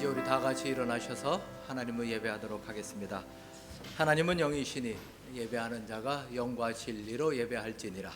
이제 우리 다 같이 일어나셔서 하나님을 예배하도록 하겠습니다. 하나님은 영이시니 예배하는 자가 영과 진리로 예배할지니라.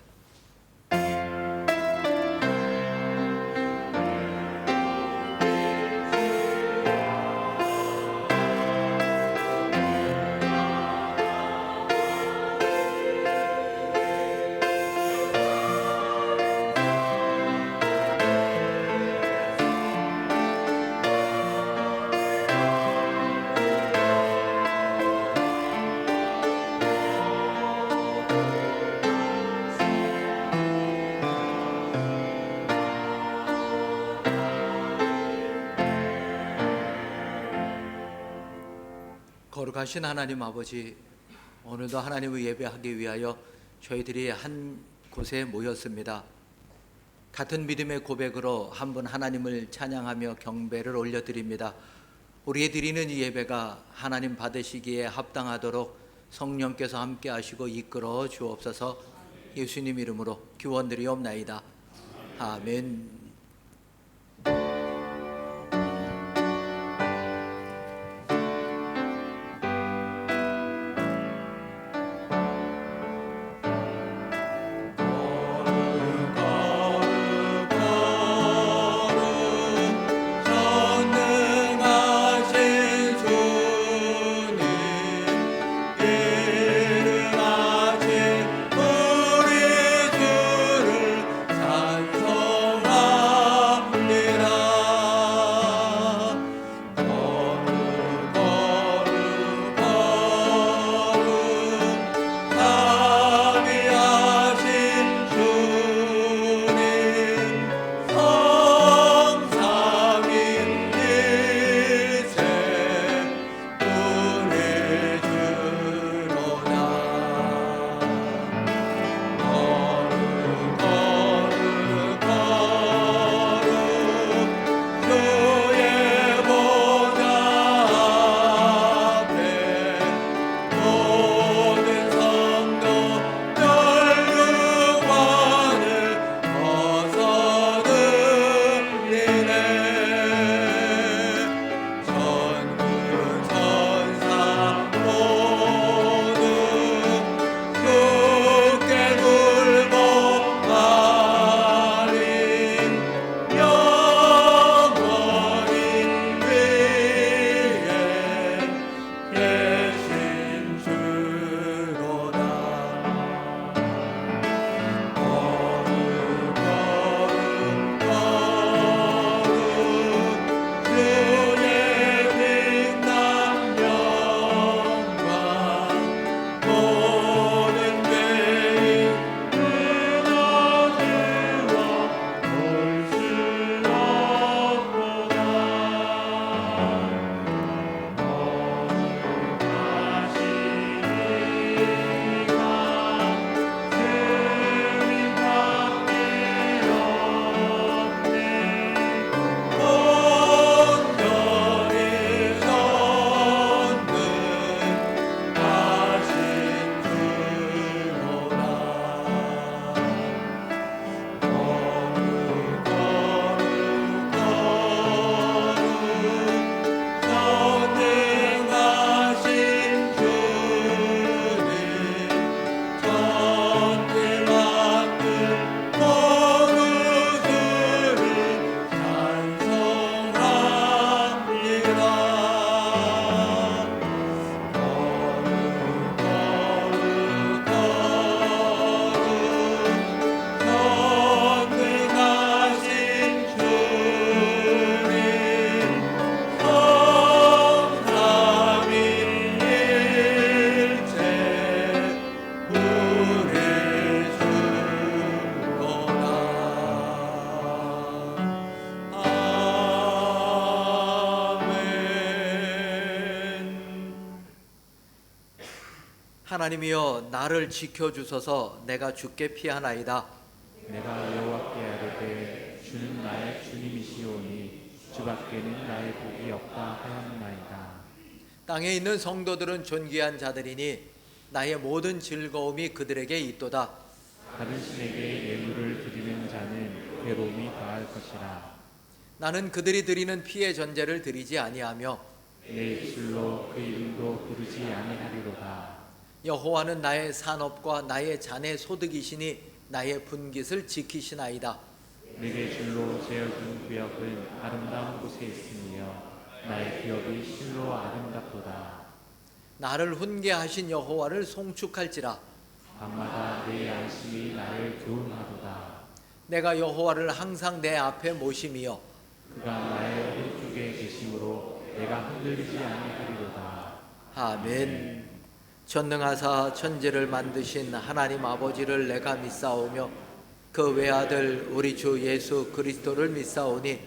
거룩하신 하나님 아버지, 오늘도 하나님을 예배하기 위하여 저희들이 한 곳에 모였습니다. 같은 믿음의 고백으로 한 분 하나님을 찬양하며 경배를 올려드립니다. 우리의 드리는 이 예배가 하나님 받으시기에 합당하도록 성령께서 함께 하시고 이끌어 주옵소서. 예수님 이름으로 기원드리옵나이다. 아멘. 하나님이여 나를 지켜주소서. 내가 주께 피하나이다. 내가 여호와께 아뢰되 주는 나의 주님이시오니 주밖에는 나의 복이 없다 하였나이다. 땅에 있는 성도들은 존귀한 자들이니 나의 모든 즐거움이 그들에게 있도다. 다른 신에게 예물을 드리는 자는 괴로움이 더할 것이라. 나는 그들이 드리는 피의 전제를 드리지 아니하며 내 입술로 그 이름도 부르지 아니하리로다. 여호와는 나의 산업과 나의 잔의 소득이시니 나의 분깃을 지키시나이다. 내게 줄로 재어준 구역은 아름다운 곳에 있으며 나의 기업이 실로 아름답도다. 나를 훈계하신 여호와를 송축할지라. 밤마다 내 안심이 나를 교훈하도다. 내가 여호와를 항상 내 앞에 모심이여 그가 나의 오른쪽에 계심으로 내가 흔들리지 아니하리로다. 아멘. 전능하사 천지를 만드신 하나님 아버지를 내가 믿사오며 그 외아들 우리 주 예수 그리스도를 믿사오니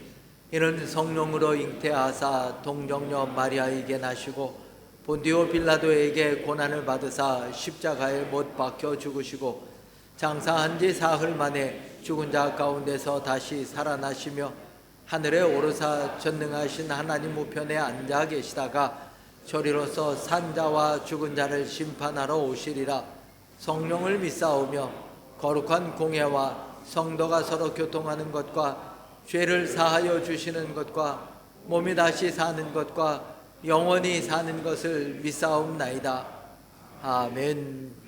이는 성령으로 잉태하사 동정녀 마리아에게 나시고 본디오 빌라도에게 고난을 받으사 십자가에 못 박혀 죽으시고 장사한 지 사흘 만에 죽은 자 가운데서 다시 살아나시며 하늘에 오르사 전능하신 하나님 우편에 앉아 계시다가 저리로서 산자와 죽은 자를 심판하러 오시리라. 성령을 믿사오며 거룩한 공예와 성도가 서로 교통하는 것과 죄를 사하여 주시는 것과 몸이 다시 사는 것과 영원히 사는 것을 믿사옵나이다. 아멘.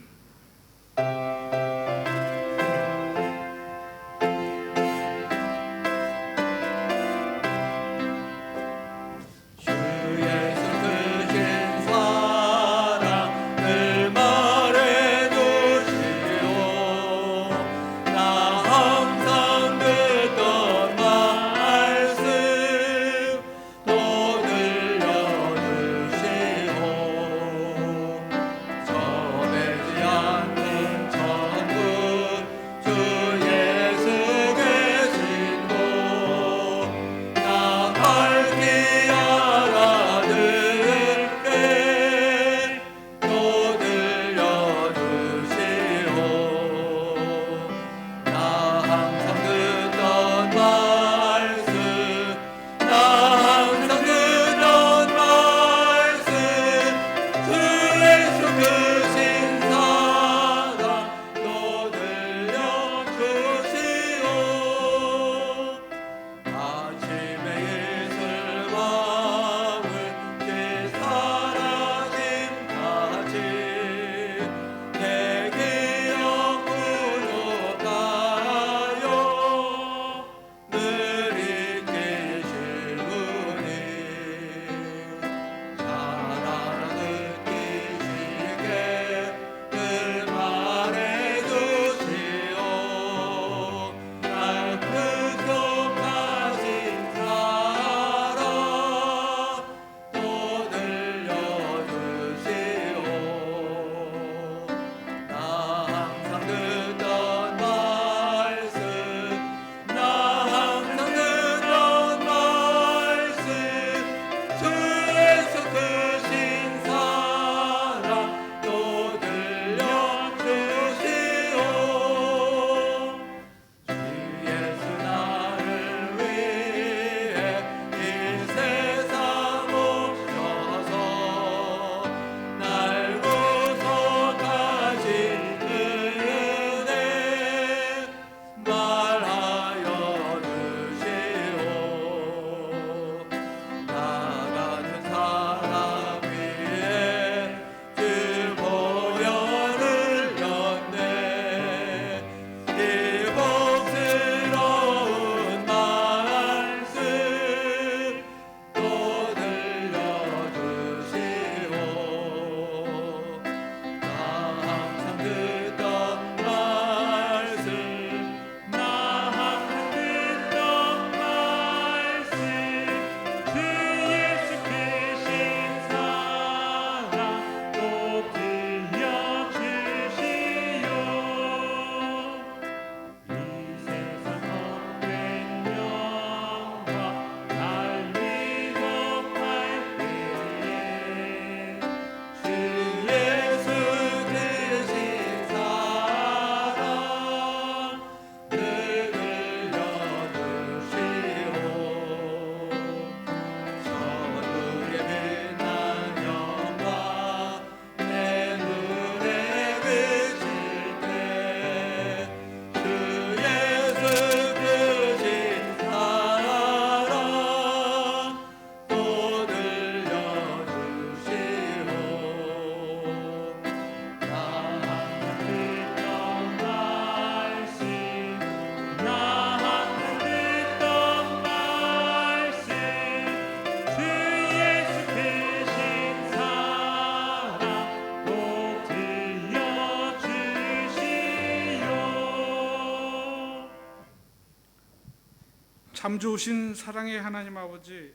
참 좋으신 사랑의 하나님 아버지,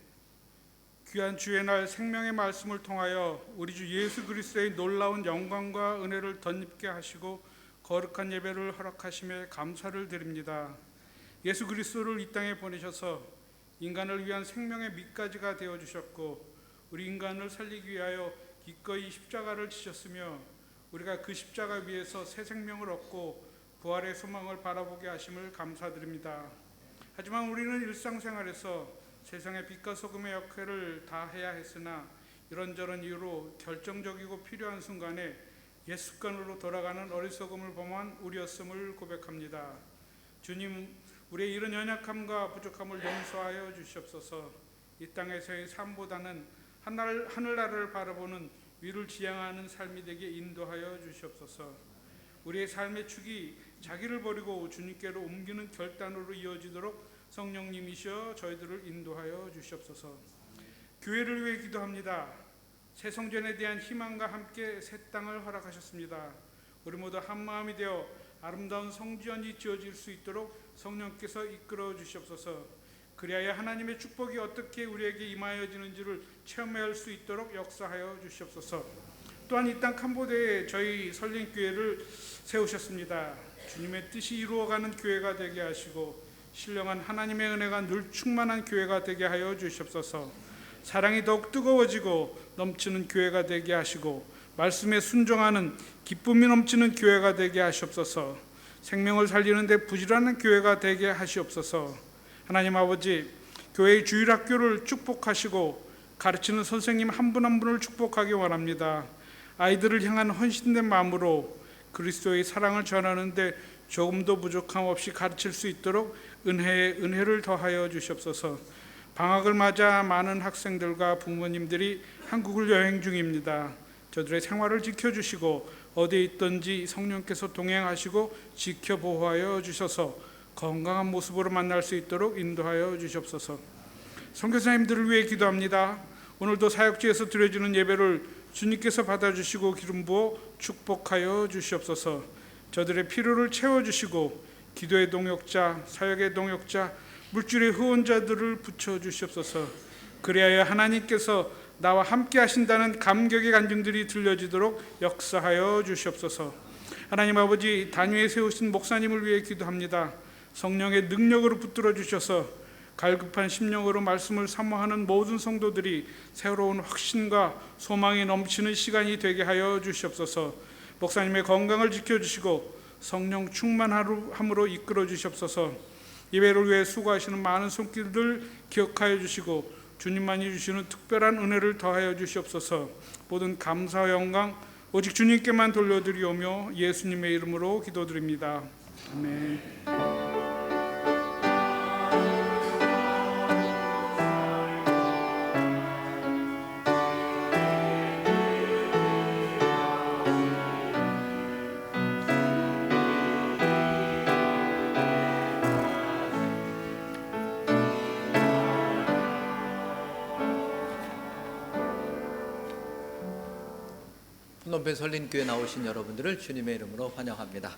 귀한 주의 날 생명의 말씀을 통하여 우리 주 예수 그리스도의 놀라운 영광과 은혜를 덧입게 하시고 거룩한 예배를 허락하심에 감사를 드립니다. 예수 그리스도를 이 땅에 보내셔서 인간을 위한 생명의 밑가지가 되어주셨고 우리 인간을 살리기 위하여 기꺼이 십자가를 지셨으며 우리가 그 십자가 위에서 새 생명을 얻고 부활의 소망을 바라보게 하심을 감사드립니다. 하지만 우리는 일상생활에서 세상의 빛과 소금의 역할을 다해야 했으나 이런저런 이유로 결정적이고 필요한 순간에 옛 습관으로 돌아가는 어리석음을 범한 우리였음을 고백합니다. 주님, 우리의 이런 연약함과 부족함을 용서하여 주시옵소서. 이 땅에서의 삶보다는 하늘나라를 바라보는 위를 지향하는 삶이 되게 인도하여 주시옵소서. 우리의 삶의 축이 자기를 버리고 주님께로 옮기는 결단으로 이어지도록 성령님이시여 저희들을 인도하여 주시옵소서. 교회를 위해 기도합니다. 새 성전에 대한 희망과 함께 새 땅을 허락하셨습니다. 우리 모두 한 마음이 되어 아름다운 성전이 지어질 수 있도록 성령께서 이끌어 주시옵소서. 그리하여 하나님의 축복이 어떻게 우리에게 임하여지는지를 체험할 수 있도록 역사하여 주시옵소서. 또한 이 땅 캄보디아에 저희 설린교회를 세우셨습니다. 주님의 뜻이 이루어가는 교회가 되게 하시고 신령한 하나님의 은혜가 늘 충만한 교회가 되게 하여 주시옵소서. 사랑이 더욱 뜨거워지고 넘치는 교회가 되게 하시고 말씀에 순종하는 기쁨이 넘치는 교회가 되게 하시옵소서. 생명을 살리는 데 부지런한 교회가 되게 하시옵소서. 하나님 아버지, 교회의 주일학교를 축복하시고 가르치는 선생님 한 분 한 분을 축복하기 원합니다. 아이들을 향한 헌신된 마음으로 그리스도의 사랑을 전하는데 조금도 부족함 없이 가르칠 수 있도록 은혜에 은혜를 더하여 주시옵소서. 방학을 맞아 많은 학생들과 부모님들이 한국을 여행 중입니다. 저들의 생활을 지켜주시고 어디에 있든지 성령께서 동행하시고 지켜 보호하여 주셔서 건강한 모습으로 만날 수 있도록 인도하여 주시옵소서. 선교사님들을 위해 기도합니다. 오늘도 사역지에서 드려지는 예배를 주님께서 받아주시고 기름 부어 축복하여 주시옵소서. 저들의 필요를 채워주시고 기도의 동역자, 사역의 동역자, 물질의 후원자들을 붙여주시옵소서. 그리하여 하나님께서 나와 함께 하신다는 감격의 간증들이 들려지도록 역사하여 주시옵소서. 하나님 아버지, 단위에 세우신 목사님을 위해 기도합니다. 성령의 능력으로 붙들어 주셔서 갈급한 심령으로 말씀을 사모하는 모든 성도들이 새로운 확신과 소망이 넘치는 시간이 되게 하여 주시옵소서. 목사님의 건강을 지켜주시고 성령 충만함으로 이끌어 주시옵소서. 예배를 위해 수고하시는 많은 손길들 기억하여 주시고 주님만이 주시는 특별한 은혜를 더하여 주시옵소서. 모든 감사와 영광 오직 주님께만 돌려드리오며 예수님의 이름으로 기도드립니다. 아멘. phnom penh 설린교회 나오신 여러분들을 주님의 이름으로 환영합니다.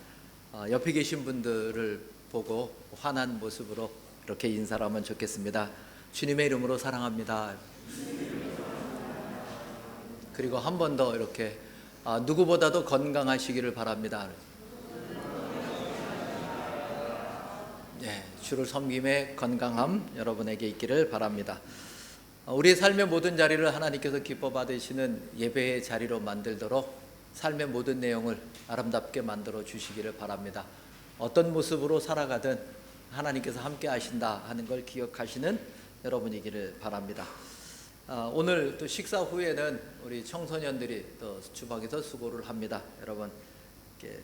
옆에 계신 분들을 보고 환한 모습으로 이렇게 인사를 하면 좋겠습니다. 주님의 이름으로 사랑합니다. 그리고 한 번 더 이렇게 누구보다도 건강하시기를 바랍니다. 네, 주를 섬김의 건강함 여러분에게 있기를 바랍니다. 우리의 삶의 모든 자리를 하나님께서 기뻐 받으시는 예배의 자리로 만들도록 삶의 모든 내용을 아름답게 만들어 주시기를 바랍니다. 어떤 모습으로 살아가든 하나님께서 함께 하신다 하는 걸 기억하시는 여러분이기를 바랍니다. 오늘 또 식사 후에는 우리 청소년들이 또 주방에서 수고를 합니다. 여러분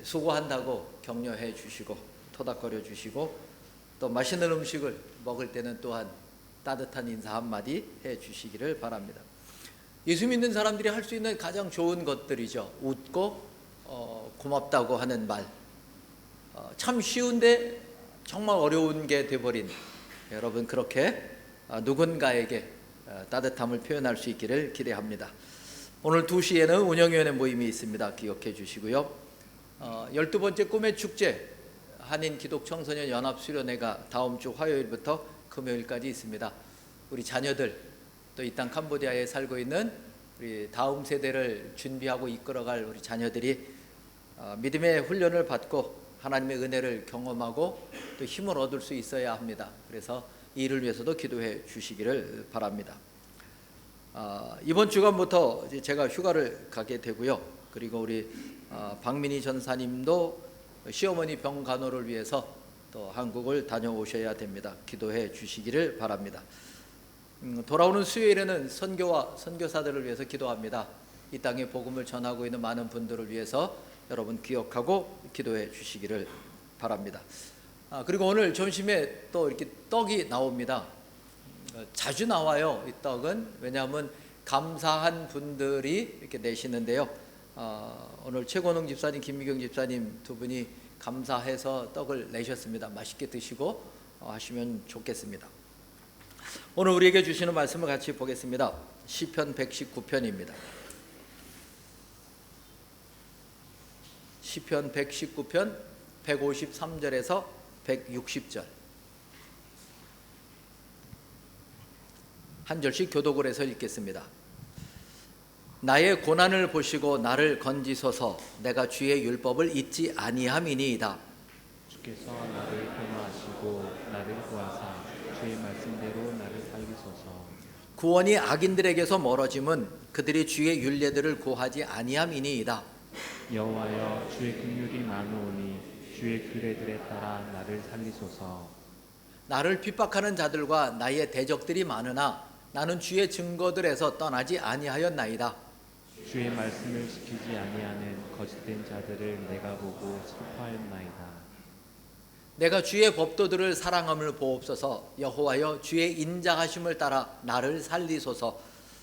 수고한다고 격려해 주시고 토닥거려 주시고 또 맛있는 음식을 먹을 때는 또한 따뜻한 인사 한마디 해주시기를 바랍니다. 예수 믿는 사람들이 할 수 있는 가장 좋은 것들이죠. 웃고 고맙다고 하는 말. 참 쉬운데 정말 어려운 게 돼버린 여러분, 그렇게 누군가에게 따뜻함을 표현할 수 있기를 기대합니다. 오늘 2시에는 운영위원회 모임이 있습니다. 기억해 주시고요. 12번째 꿈의 축제 한인 기독 청소년 연합 수련회가 다음 주 화요일부터 금요일까지 있습니다. 우리 자녀들 또 이 땅 캄보디아에 살고 있는 우리 다음 세대를 준비하고 이끌어갈 우리 자녀들이 믿음의 훈련을 받고 하나님의 은혜를 경험하고 또 힘을 얻을 수 있어야 합니다. 그래서 이 일을 위해서도 기도해 주시기를 바랍니다. 이번 주간부터 이제 제가 휴가를 가게 되고요. 그리고 우리 박민희 전사님도 시어머니 병 간호를 위해서 또 한국을 다녀오셔야 됩니다. 기도해 주시기를 바랍니다. 돌아오는 수요일에는 선교와 선교사들을 위해서 기도합니다. 이 땅에 복음을 전하고 있는 많은 분들을 위해서 여러분 기억하고 기도해 주시기를 바랍니다. 그리고 오늘 점심에 또 이렇게 떡이 나옵니다. 자주 나와요. 이 떡은. 왜냐하면 감사한 분들이 이렇게 내시는데요. 오늘 최권웅 집사님, 김미경 집사님 두 분이 감사해서 떡을 내셨습니다. 맛있게 드시고 하시면 좋겠습니다. 오늘 우리에게 주시는 말씀을 같이 보겠습니다. 시편 119편입니다. 시편 119편 153절에서 160절 한 절씩 교독을 해서 읽겠습니다. 나의 고난을 보시고 나를 건지소서. 내가 주의 율법을 잊지 아니함이니이다. 주께서 나를 변호하시고 나를 구하사 주의 말씀대로 나를 살리소서. 구원이 악인들에게서 멀어짐은 그들이 주의 율례들을 구하지 아니함이니이다. 여호와여, 주의 긍휼이 많으오니 주의 규례들에 따라 나를 살리소서. 나를 핍박하는 자들과 나의 대적들이 많으나 나는 주의 증거들에서 떠나지 아니하였나이다. 주의 말씀을 지키지 아니하는 거짓된 자들을 내가 보고 슬퍼하였나이다. 내가 주의 법도들을 사랑함을 보옵소서. 여호와여, 주의 인자하심을 따라 나를 살리소서.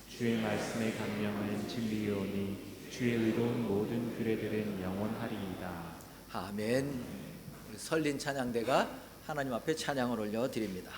주의 말씀의 강령은 진리이오니 주의 의로운 모든 규례들은 영원하리이다. 아멘. 설린 찬양대가 하나님 앞에 찬양을 올려드립니다.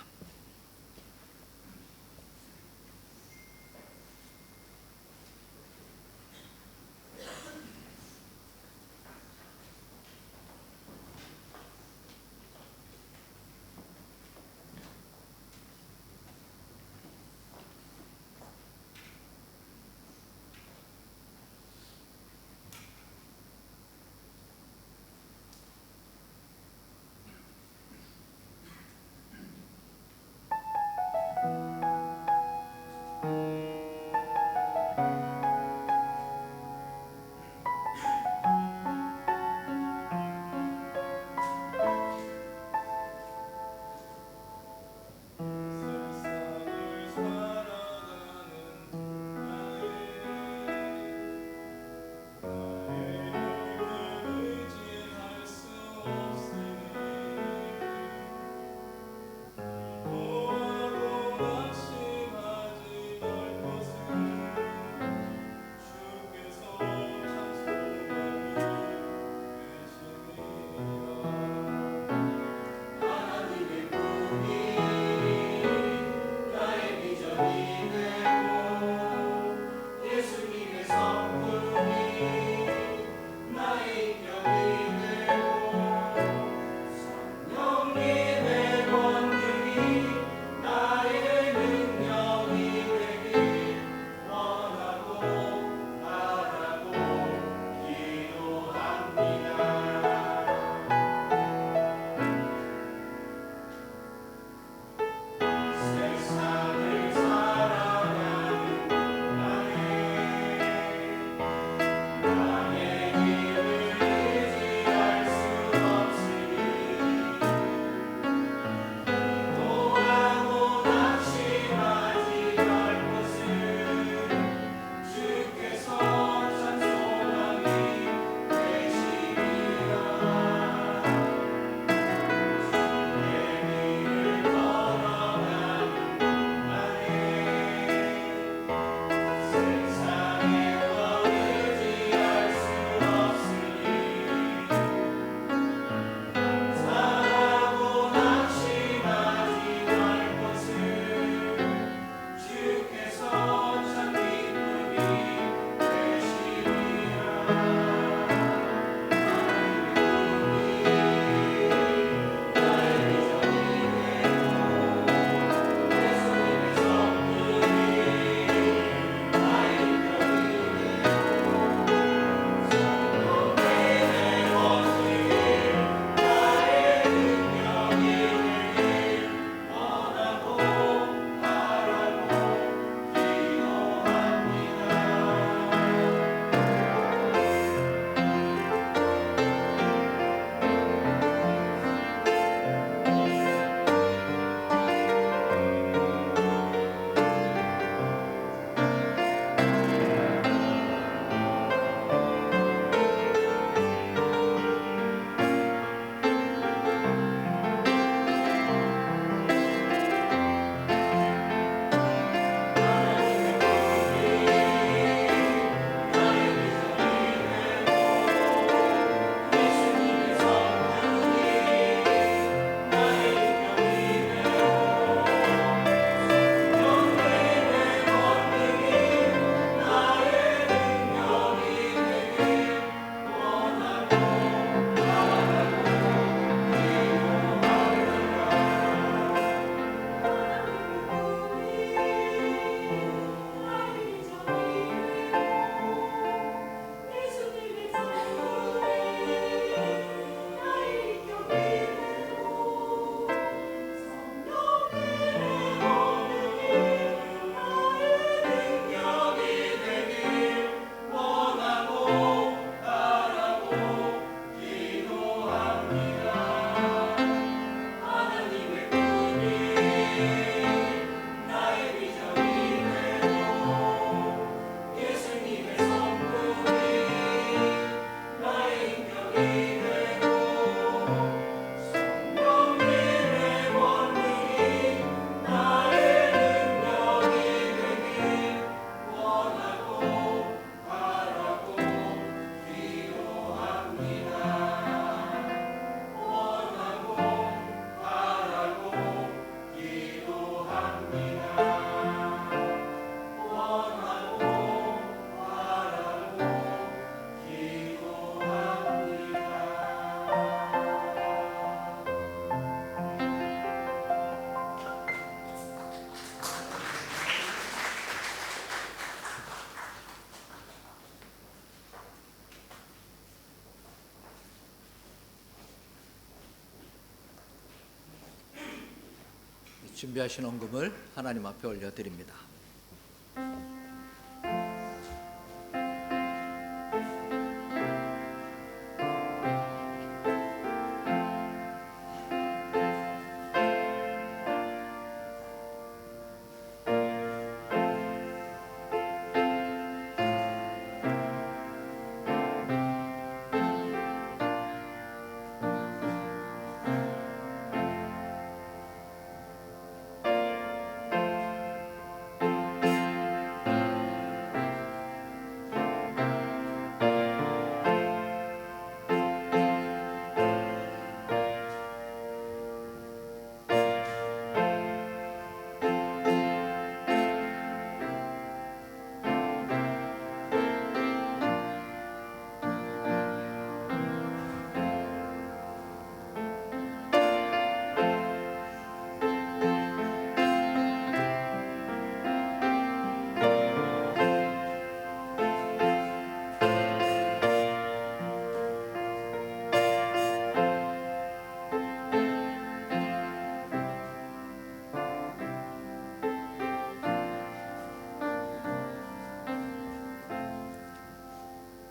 준비하신 헌금을 하나님 앞에 올려드립니다.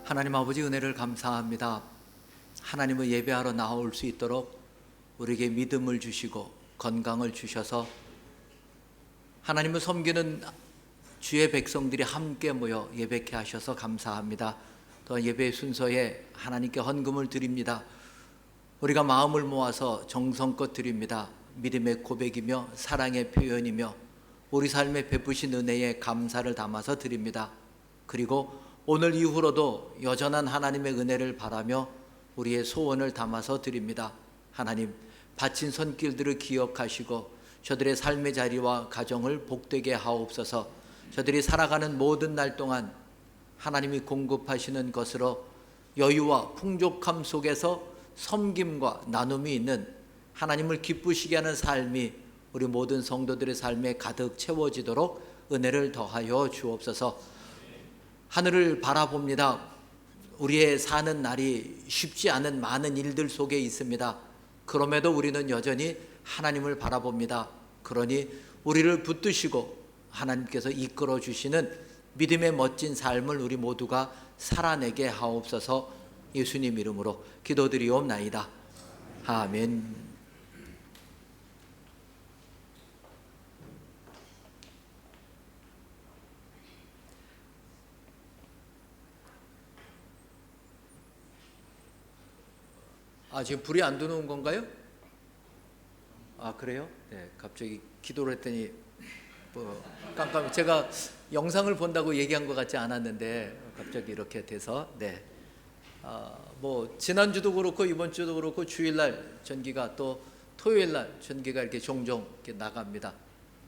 하나님 아버지, 은혜를 감사합니다. 하나님을 예배하러 나올 수 있도록 우리에게 믿음을 주시고 건강을 주셔서 하나님을 섬기는 주의 백성들이 함께 모여 예배케 하셔서 감사합니다. 또 예배 순서에 하나님께 헌금을 드립니다. 우리가 마음을 모아서 정성껏 드립니다. 믿음의 고백이며 사랑의 표현이며 우리 삶에 베푸신 은혜에 감사를 담아서 드립니다. 그리고 오늘 이후로도 여전한 하나님의 은혜를 바라며 우리의 소원을 담아서 드립니다. 하나님, 바친 손길들을 기억하시고 저들의 삶의 자리와 가정을 복되게 하옵소서. 저들이 살아가는 모든 날 동안 하나님이 공급하시는 것으로 여유와 풍족함 속에서 섬김과 나눔이 있는 하나님을 기쁘시게 하는 삶이 우리 모든 성도들의 삶에 가득 채워지도록 은혜를 더하여 주옵소서. 하늘을 바라봅니다. 우리의 사는 날이 쉽지 않은 많은 일들 속에 있습니다. 그럼에도 우리는 여전히 하나님을 바라봅니다. 그러니 우리를 붙드시고 하나님께서 이끌어 주시는 믿음의 멋진 삶을 우리 모두가 살아내게 하옵소서. 예수님 이름으로 기도드리옵나이다. 아멘. 지금 불이 안 들어오는 건가요? 그래요? 네, 갑자기 기도를 했더니 깜깜. 제가 영상을 본다고 얘기한 것 같지 않았는데 갑자기 이렇게 돼서 지난주도 그렇고 이번 주도 그렇고 주일날 전기가 또 토요일날 전기가 이렇게 종종 이렇게 나갑니다.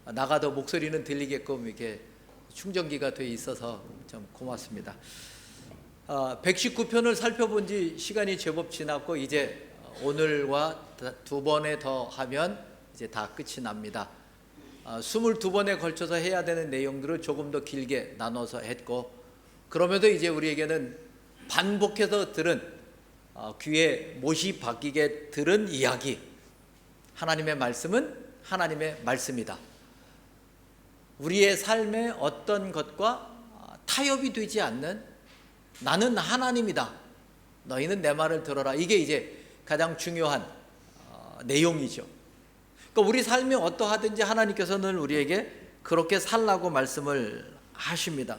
나가도 목소리는 들리게끔 이렇게 충전기가 돼 있어서 참 고맙습니다. 119편을 살펴본 지 시간이 제법 지났고 이제 오늘과 두 번에 더 하면 이제 다 끝이 납니다. 22번에 걸쳐서 해야 되는 내용들을 조금 더 길게 나눠서 했고, 그럼에도 이제 우리에게는 반복해서 들은 귀에 못이 박히게 들은 이야기, 하나님의 말씀은 하나님의 말씀이다. 우리의 삶의 어떤 것과 타협이 되지 않는 나는 하나님이다. 너희는 내 말을 들어라. 이게 이제 가장 중요한 내용이죠. 그러니까 우리 삶이 어떠하든지 하나님께서는 우리에게 그렇게 살라고 말씀을 하십니다.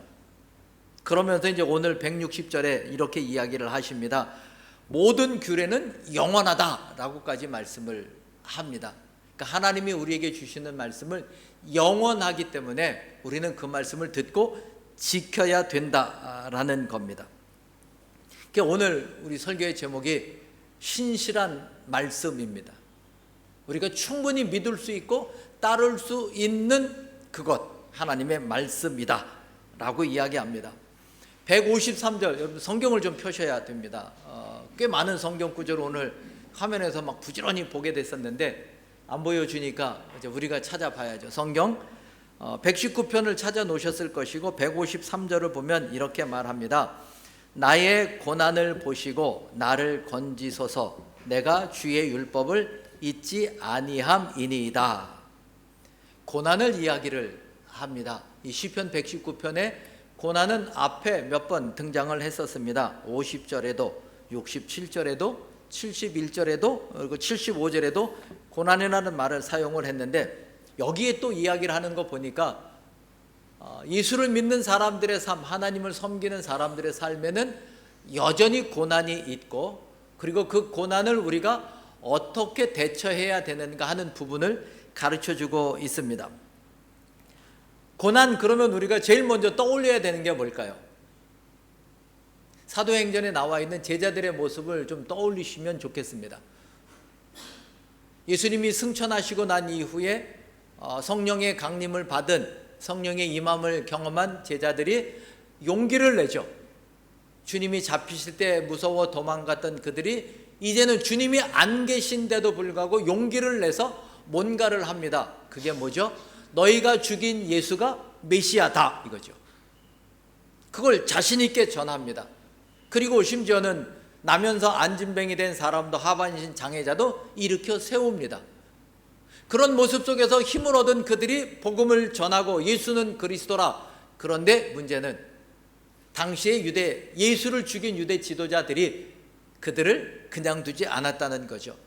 그러면서 이제 오늘 160절에 이렇게 이야기를 하십니다. 모든 규례는 영원하다라고까지 말씀을 합니다. 그러니까 하나님이 우리에게 주시는 말씀을 영원하기 때문에 우리는 그 말씀을 듣고 지켜야 된다라는 겁니다. 그러니까 오늘 우리 설교의 제목이 신실한 말씀입니다. 우리가 충분히 믿을 수 있고 따를 수 있는 그것, 하나님의 말씀이다 라고 이야기합니다. 153절, 여러분 성경을 좀 펴셔야 됩니다. 꽤 많은 성경 구절을 오늘 화면에서 막 부지런히 보게 됐었는데 안 보여주니까 이제 우리가 찾아봐야죠. 성경 119편을 찾아 놓으셨을 것이고 153절을 보면 이렇게 말합니다. 나의 고난을 보시고 나를 건지소서. 내가 주의 율법을 잊지 아니함이니이다. 고난을 이야기를 합니다. 이 시편 119편에 고난은 앞에 몇 번 등장을 했었습니다. 50절에도 67절에도 71절에도 그리고 75절에도 고난이라는 말을 사용을 했는데, 여기에 또 이야기를 하는 거 보니까 예수를 믿는 사람들의 삶, 하나님을 섬기는 사람들의 삶에는 여전히 고난이 있고, 그리고 그 고난을 우리가 어떻게 대처해야 되는가 하는 부분을 가르쳐주고 있습니다. 고난 그러면 우리가 제일 먼저 떠올려야 되는 게 뭘까요? 사도행전에 나와 있는 제자들의 모습을 좀 떠올리시면 좋겠습니다. 예수님이 승천하시고 난 이후에 성령의 강림을 받은, 성령의 임함을 경험한 제자들이 용기를 내죠. 주님이 잡히실 때 무서워 도망갔던 그들이 이제는 주님이 안 계신데도 불구하고 용기를 내서 뭔가를 합니다. 그게 뭐죠? 너희가 죽인 예수가 메시아다, 이거죠. 그걸 자신 있게 전합니다. 그리고 심지어는 나면서 안진뱅이 된 사람도, 하반신 장애자도 일으켜 세웁니다. 그런 모습 속에서 힘을 얻은 그들이 복음을 전하고 예수는 그리스도라. 그런데 문제는 당시에 예수를 죽인 유대 지도자들이 그들을 그냥 두지 않았다는 거죠.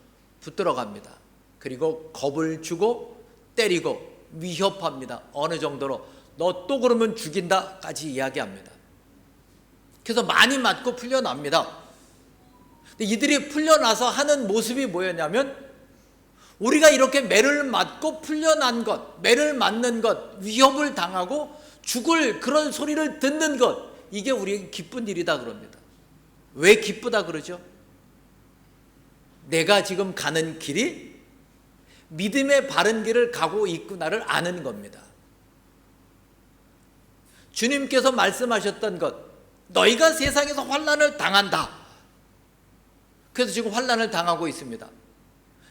붙들어 갑니다. 그리고 겁을 주고 때리고 위협합니다. 어느 정도로 너 또 그러면 죽인다까지 이야기합니다. 그래서 많이 맞고 풀려납니다. 근데 이들이 풀려나서 하는 모습이 뭐였냐면, 우리가 이렇게 매를 맞고 풀려난 것, 매를 맞는 것, 위협을 당하고 죽을 그런 소리를 듣는 것, 이게 우리에게 기쁜 일이다 그럽니다. 왜 기쁘다 그러죠? 내가 지금 가는 길이 믿음의 바른 길을 가고 있구나를 아는 겁니다. 주님께서 말씀하셨던 것, 너희가 세상에서 환난을 당한다. 그래서 지금 환난을 당하고 있습니다.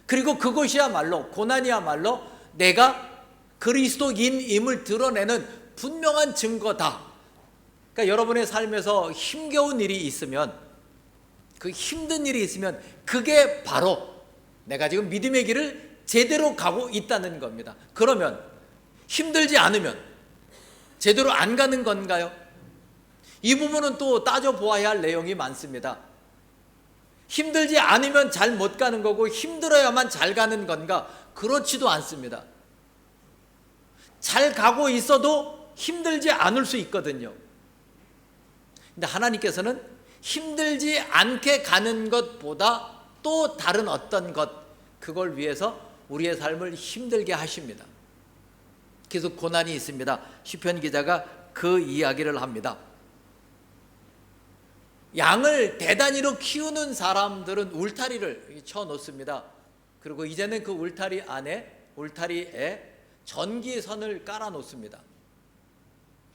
그리고 그것이야말로, 고난이야말로 내가 그리스도인임을 드러내는 분명한 증거다. 그러니까 여러분의 삶에서 힘겨운 일이 있으면, 그 힘든 일이 있으면 그게 바로 내가 지금 믿음의 길을 제대로 가고 있다는 겁니다. 그러면 힘들지 않으면 제대로 안 가는 건가요? 이 부분은 또 따져보아야 할 내용이 많습니다. 힘들지 않으면 잘 못 가는 거고 힘들어야만 잘 가는 건가? 그렇지도 않습니다. 잘 가고 있어도 힘들지 않을 수 있거든요. 근데 하나님께서는 힘들지 않게 가는 것보다 또 다른 어떤 것, 그걸 위해서 우리의 삶을 힘들게 하십니다. 계속 고난이 있습니다. 시편 기자가 그 이야기를 합니다. 양을 대단위로 키우는 사람들은 울타리를 쳐놓습니다. 그리고 이제는 그 울타리에 전기선을 깔아 놓습니다.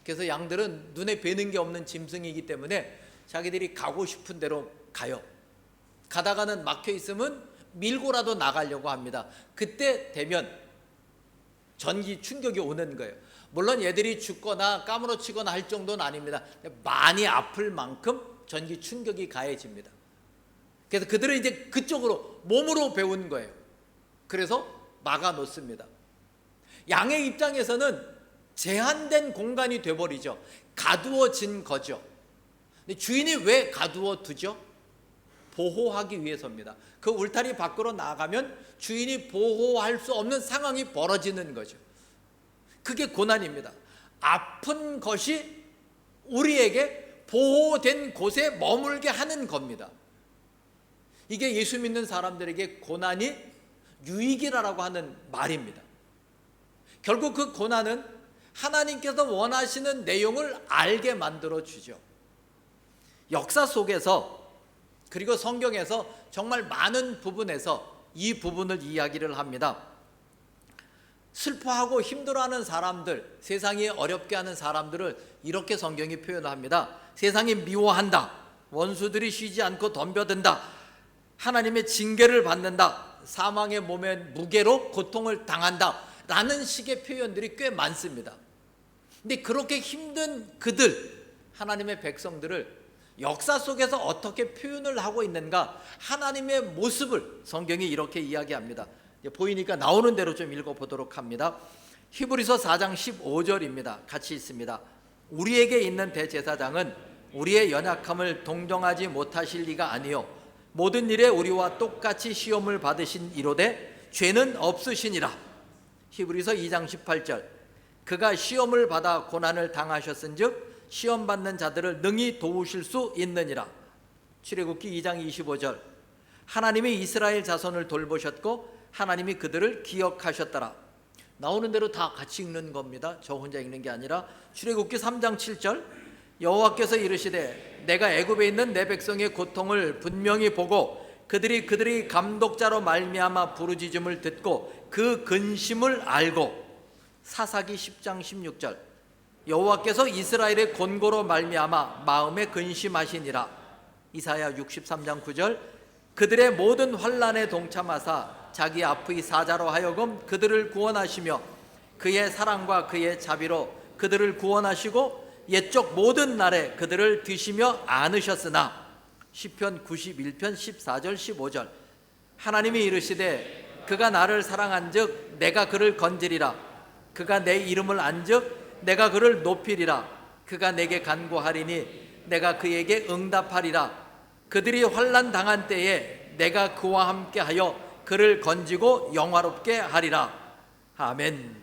그래서 양들은 눈에 뵈는 게 없는 짐승이기 때문에 자기들이 가고 싶은 대로 가요. 가다가는 막혀 있으면 밀고라도 나가려고 합니다. 그때 되면 전기 충격이 오는 거예요. 물론 얘들이 죽거나 까무러치거나 할 정도는 아닙니다. 많이 아플 만큼 전기 충격이 가해집니다. 그래서 그들은 이제 그쪽으로 몸으로 배운 거예요. 그래서 막아 놓습니다. 양의 입장에서는 제한된 공간이 돼버리죠. 가두어진 거죠. 근데 주인이 왜 가두어 두죠? 보호하기 위해서입니다. 그 울타리 밖으로 나가면 주인이 보호할 수 없는 상황이 벌어지는 거죠. 그게 고난입니다. 아픈 것이 우리에게 보호된 곳에 머물게 하는 겁니다. 이게 예수 믿는 사람들에게 고난이 유익이라고 하는 말입니다. 결국 그 고난은 하나님께서 원하시는 내용을 알게 만들어 주죠. 역사 속에서, 그리고 성경에서 정말 많은 부분에서 이 부분을 이야기를 합니다. 슬퍼하고 힘들어하는 사람들, 세상이 어렵게 하는 사람들을 이렇게 성경이 표현합니다. 세상이 미워한다. 원수들이 쉬지 않고 덤벼든다. 하나님의 징계를 받는다. 사망의 몸에 무게로 고통을 당한다. 라는 식의 표현들이 꽤 많습니다. 근데 그렇게 힘든 그들, 하나님의 백성들을 역사 속에서 어떻게 표현을 하고 있는가, 하나님의 모습을 성경이 이렇게 이야기합니다. 보이니까 나오는 대로 좀 읽어보도록 합니다. 히브리서 4장 15절입니다. 같이 있습니다. 우리에게 있는 대제사장은 우리의 연약함을 동정하지 못하실 리가 아니요 모든 일에 우리와 똑같이 시험을 받으신 이로되 죄는 없으시니라. 히브리서 2장 18절 그가 시험을 받아 고난을 당하셨은즉 시험 받는 자들을 능히 도우실 수 있느니라. 출애굽기 2장 25절 하나님이 이스라엘 자손을 돌보셨고 하나님이 그들을 기억하셨더라. 나오는 대로 다 같이 읽는 겁니다. 저 혼자 읽는 게 아니라 출애굽기 3장 7절 여호와께서 이르시되 내가 애굽에 있는 내 백성의 고통을 분명히 보고 그들이 감독자로 말미암아 부르짖음을 듣고 그 근심을 알고. 사사기 10장 16절 여호와께서 이스라엘의 곤고로 말미암아 마음에 근심하시니라. 이사야 63장 9절 그들의 모든 환난에 동참하사 자기 앞의 사자로 하여금 그들을 구원하시며 그의 사랑과 그의 자비로 그들을 구원하시고 옛적 모든 날에 그들을 드시며 안으셨으나. 시편 91편 14절 15절 하나님이 이르시되 그가 나를 사랑한즉 내가 그를 건지리라. 그가 내 이름을 안즉 내가 그를 높이리라. 그가 내게 간구하리니 내가 그에게 응답하리라. 그들이 환난 당한 때에 내가 그와 함께하여 그를 건지고 영화롭게 하리라. 아멘.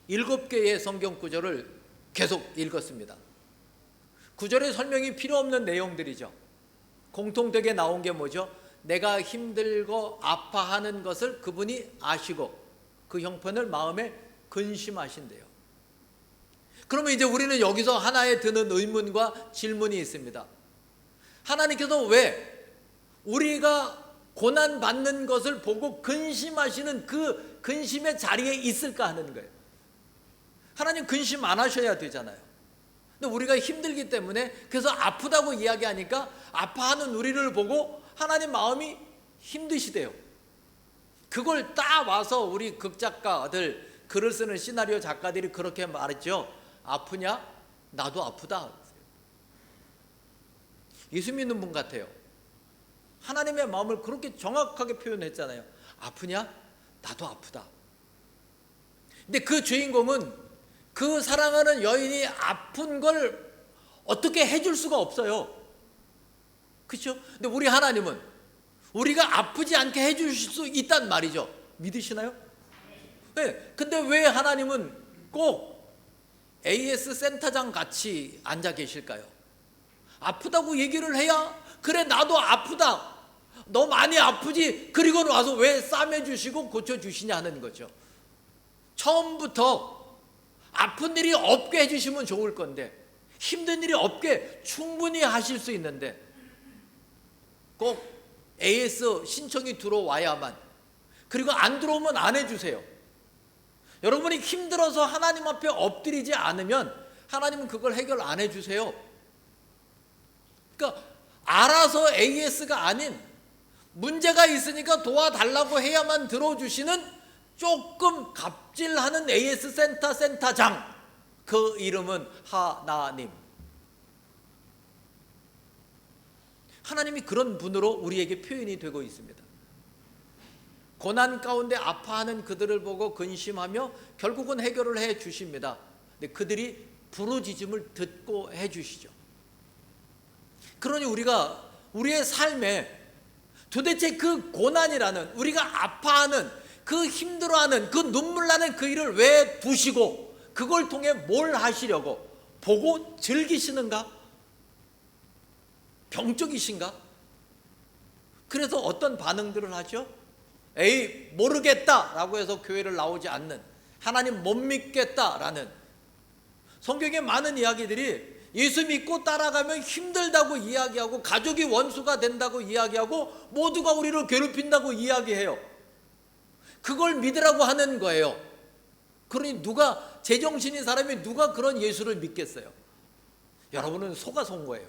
7개의 성경 구절을 계속 읽었습니다. 구절의 설명이 필요 없는 내용들이죠. 공통되게 나온 게 뭐죠? 내가 힘들고 아파하는 것을 그분이 아시고 그 형편을 마음에 근심하신대요. 그러면 이제 우리는 여기서 하나에 드는 의문과 질문이 있습니다. 하나님께서 왜 우리가 고난받는 것을 보고 근심하시는 그 근심의 자리에 있을까 하는 거예요. 하나님 근심 안 하셔야 되잖아요. 근데 우리가 힘들기 때문에 그래서 아프다고 이야기하니까 아파하는 우리를 보고 하나님 마음이 힘드시대요. 그걸 딱 와서 우리 극작가들, 글을 쓰는 시나리오 작가들이 그렇게 말했죠. 아프냐? 나도 아프다. 예수 믿는 분 같아요. 하나님의 마음을 그렇게 정확하게 표현했잖아요. 아프냐? 나도 아프다. 근데 그 주인공은 그 사랑하는 여인이 아픈 걸 어떻게 해줄 수가 없어요. 그렇죠? 근데 우리 하나님은 우리가 아프지 않게 해주실 수 있단 말이죠. 믿으시나요? 네. 근데 왜 하나님은 꼭 AS 센터장 같이 앉아 계실까요? 아프다고 얘기를 해야 그래 나도 아프다. 너 많이 아프지? 그리고 와서 왜 싸매주시고 고쳐주시냐 하는 거죠. 처음부터 아픈 일이 없게 해주시면 좋을 건데 힘든 일이 없게 충분히 하실 수 있는데 꼭 AS 신청이 들어와야만, 그리고 안 들어오면 안 해주세요. 여러분이 힘들어서 하나님 앞에 엎드리지 않으면 하나님은 그걸 해결 안 해주세요. 그러니까 알아서 AS가 아닌 문제가 있으니까 도와달라고 해야만 들어주시는 조금 갑질하는 AS 센터장, 그 이름은 하나님. 하나님이 그런 분으로 우리에게 표현이 되고 있습니다. 고난 가운데 아파하는 그들을 보고 근심하며 결국은 해결을 해 주십니다. 근데 그들이 부르짖음을 듣고 해 주시죠. 그러니 우리가 우리의 삶에 도대체 그 고난이라는, 우리가 아파하는, 그 힘들어하는, 그 눈물 나는 그 일을 왜 두시고 그걸 통해 뭘 하시려고 보고 즐기시는가? 병적이신가? 그래서 어떤 반응들을 하죠? 에이 모르겠다라고 해서 교회를 나오지 않는, 하나님 못 믿겠다라는, 성경에 많은 이야기들이 예수 믿고 따라가면 힘들다고 이야기하고 가족이 원수가 된다고 이야기하고 모두가 우리를 괴롭힌다고 이야기해요. 그걸 믿으라고 하는 거예요. 그러니 누가, 제정신인 사람이 누가 그런 예수를 믿겠어요? 여러분은 속아선 거예요.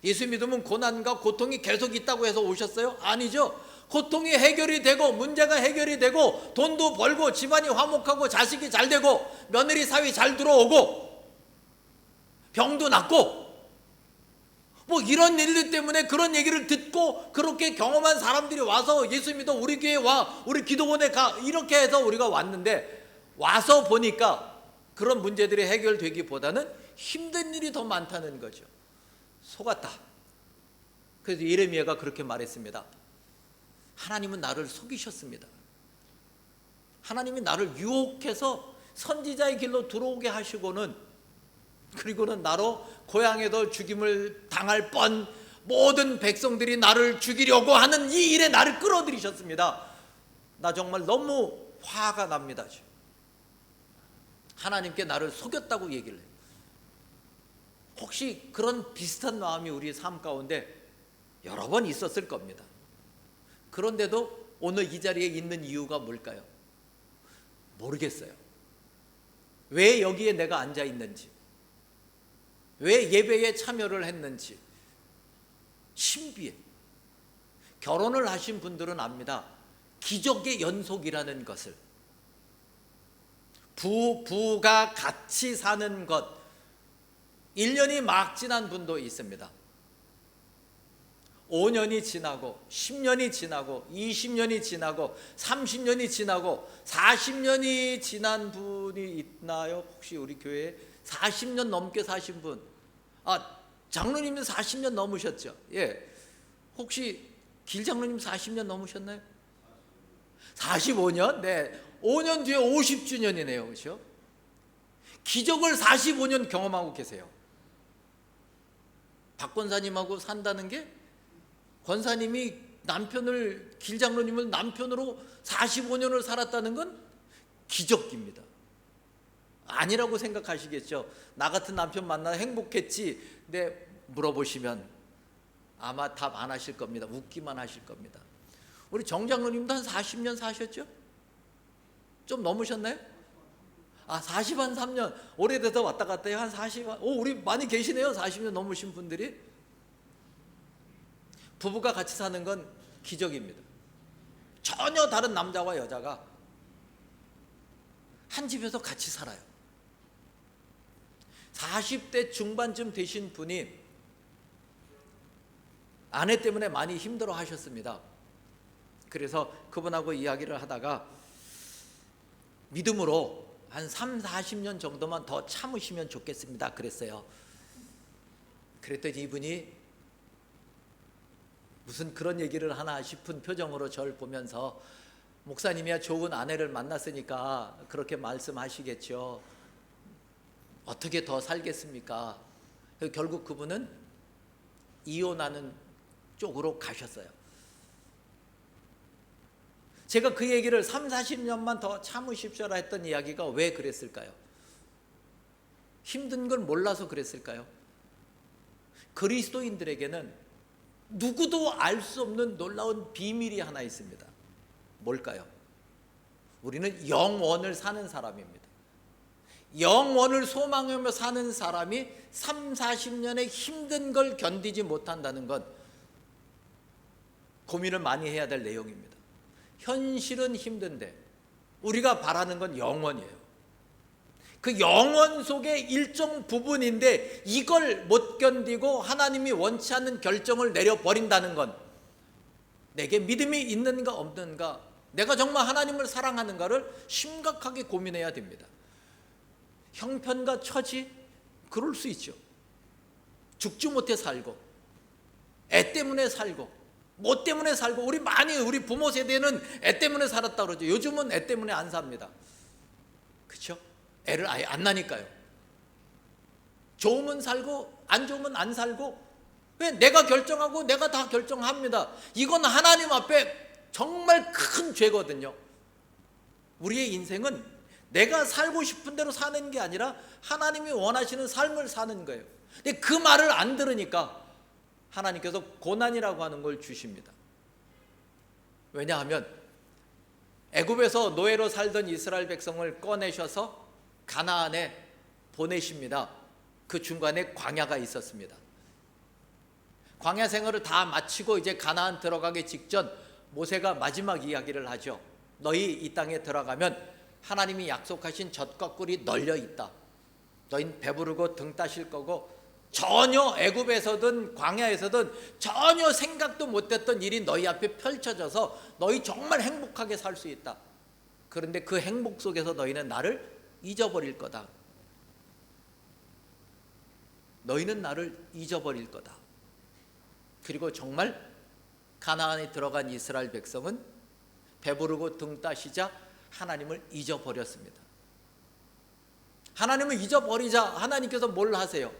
예수 믿으면 고난과 고통이 계속 있다고 해서 오셨어요? 아니죠. 고통이 해결이 되고 문제가 해결이 되고 돈도 벌고 집안이 화목하고 자식이 잘 되고 며느리 사위 잘 들어오고 병도 낫고 뭐 이런 일들 때문에 그런 얘기를 듣고 그렇게 경험한 사람들이 와서 예수 믿어 우리 교회 와, 우리 기도원에 가, 이렇게 해서 우리가 왔는데 와서 보니까 그런 문제들이 해결되기보다는 힘든 일이 더 많다는 거죠. 속았다. 그래서 예레미야가 그렇게 말했습니다. 하나님은 나를 속이셨습니다. 하나님이 나를 유혹해서 선지자의 길로 들어오게 하시고는, 그리고는 나로 고향에도 죽임을 당할 뻔 모든 백성들이 나를 죽이려고 하는 이 일에 나를 끌어들이셨습니다. 나 정말 너무 화가 납니다. 하나님께 나를 속였다고 얘기를 해요. 혹시 그런 비슷한 마음이 우리 삶 가운데 여러 번 있었을 겁니다. 그런데도 오늘 이 자리에 있는 이유가 뭘까요? 모르겠어요. 왜 여기에 내가 앉아 있는지, 왜 예배에 참여를 했는지 신비해. 결혼을 하신 분들은 압니다. 기적의 연속이라는 것을. 부부가 같이 사는 것, 1년이 막 지난 분도 있습니다. 5년이 지나고 10년이 지나고 20년이 지나고 30년이 지나고 40년이 지난 분이 있나요? 혹시 우리 교회에 40년 넘게 사신 분? 장로님은 40년 넘으셨죠? 예. 혹시 길장로님 40년 넘으셨나요? 45년? 네. 5년 뒤에 50주년이네요. 그렇죠? 기적을 45년 경험하고 계세요. 박 권사님하고 산다는 게, 권사님이 남편을, 길장로님을 남편으로 45년을 살았다는 건 기적입니다. 아니라고 생각하시겠죠. 나 같은 남편 만나 행복했지. 네, 물어보시면 아마 답 안 하실 겁니다. 웃기만 하실 겁니다. 우리 정장로님도 한 40년 사셨죠? 좀 넘으셨나요? 43년. 오래돼서 왔다 갔다 해요. 한 40, 우리 많이 계시네요. 40년 넘으신 분들이. 부부가 같이 사는 건 기적입니다. 전혀 다른 남자와 여자가 한 집에서 같이 살아요. 40대 중반쯤 되신 분이 아내 때문에 많이 힘들어 하셨습니다. 그래서 그분하고 이야기를 하다가 믿음으로 한 3, 40년 정도만 더 참으시면 좋겠습니다 그랬어요. 그랬더니 이분이 무슨 그런 얘기를 하나 싶은 표정으로 저를 보면서, 목사님이야 좋은 아내를 만났으니까 그렇게 말씀하시겠죠. 어떻게 더 살겠습니까? 결국 그분은 이혼하는 쪽으로 가셨어요. 제가 그 얘기를 3, 40년만 더 참으십시오라 했던 이야기가 왜 그랬을까요? 힘든 걸 몰라서 그랬을까요? 그리스도인들에게는 누구도 알 수 없는 놀라운 비밀이 하나 있습니다. 뭘까요? 우리는 영원을 사는 사람입니다. 영원을 소망하며 사는 사람이 3, 40년의 힘든 걸 견디지 못한다는 건 고민을 많이 해야 될 내용입니다. 현실은 힘든데 우리가 바라는 건 영원이에요. 그 영원 속의 일정 부분인데 이걸 못 견디고 하나님이 원치 않는 결정을 내려버린다는 건 내게 믿음이 있는가 없는가, 내가 정말 하나님을 사랑하는가를 심각하게 고민해야 됩니다. 형편과 처지, 그럴 수 있죠. 죽지 못해 살고, 애 때문에 살고, 뭐 때문에 살고, 우리 부모 세대는 애 때문에 살았다 그러죠. 요즘은 애 때문에 안 삽니다. 그렇죠? 애를 아예 안 나니까요. 좋으면 살고 안 좋으면 안 살고, 왜? 내가 결정하고 내가 다 결정합니다. 이건 하나님 앞에 정말 큰 죄거든요. 우리의 인생은 내가 살고 싶은 대로 사는 게 아니라 하나님이 원하시는 삶을 사는 거예요. 근데 그 말을 안 들으니까 하나님께서 고난이라고 하는 걸 주십니다. 왜냐하면 애굽에서 노예로 살던 이스라엘 백성을 꺼내셔서 가나안에 보내십니다. 그 중간에 광야가 있었습니다. 광야 생활을 다 마치고 이제 가나안 들어가기 직전 모세가 마지막 이야기를 하죠. 너희 이 땅에 들어가면 하나님이 약속하신 젖과 꿀이 널려 있다. 너희는 배부르고 등 따실 거고 전혀 애굽에서든 광야에서든 전혀 생각도 못했던 일이 너희 앞에 펼쳐져서 너희 정말 행복하게 살 수 있다. 그런데 그 행복 속에서 너희는 나를 잊어버릴 거다. 너희는 나를 잊어버릴 거다. 그리고 정말 가나안에 들어간 이스라엘 백성은 배부르고 등 따시자 하나님을 잊어버렸습니다. 하나님을 잊어버리자 하나님께서 뭘 하세요?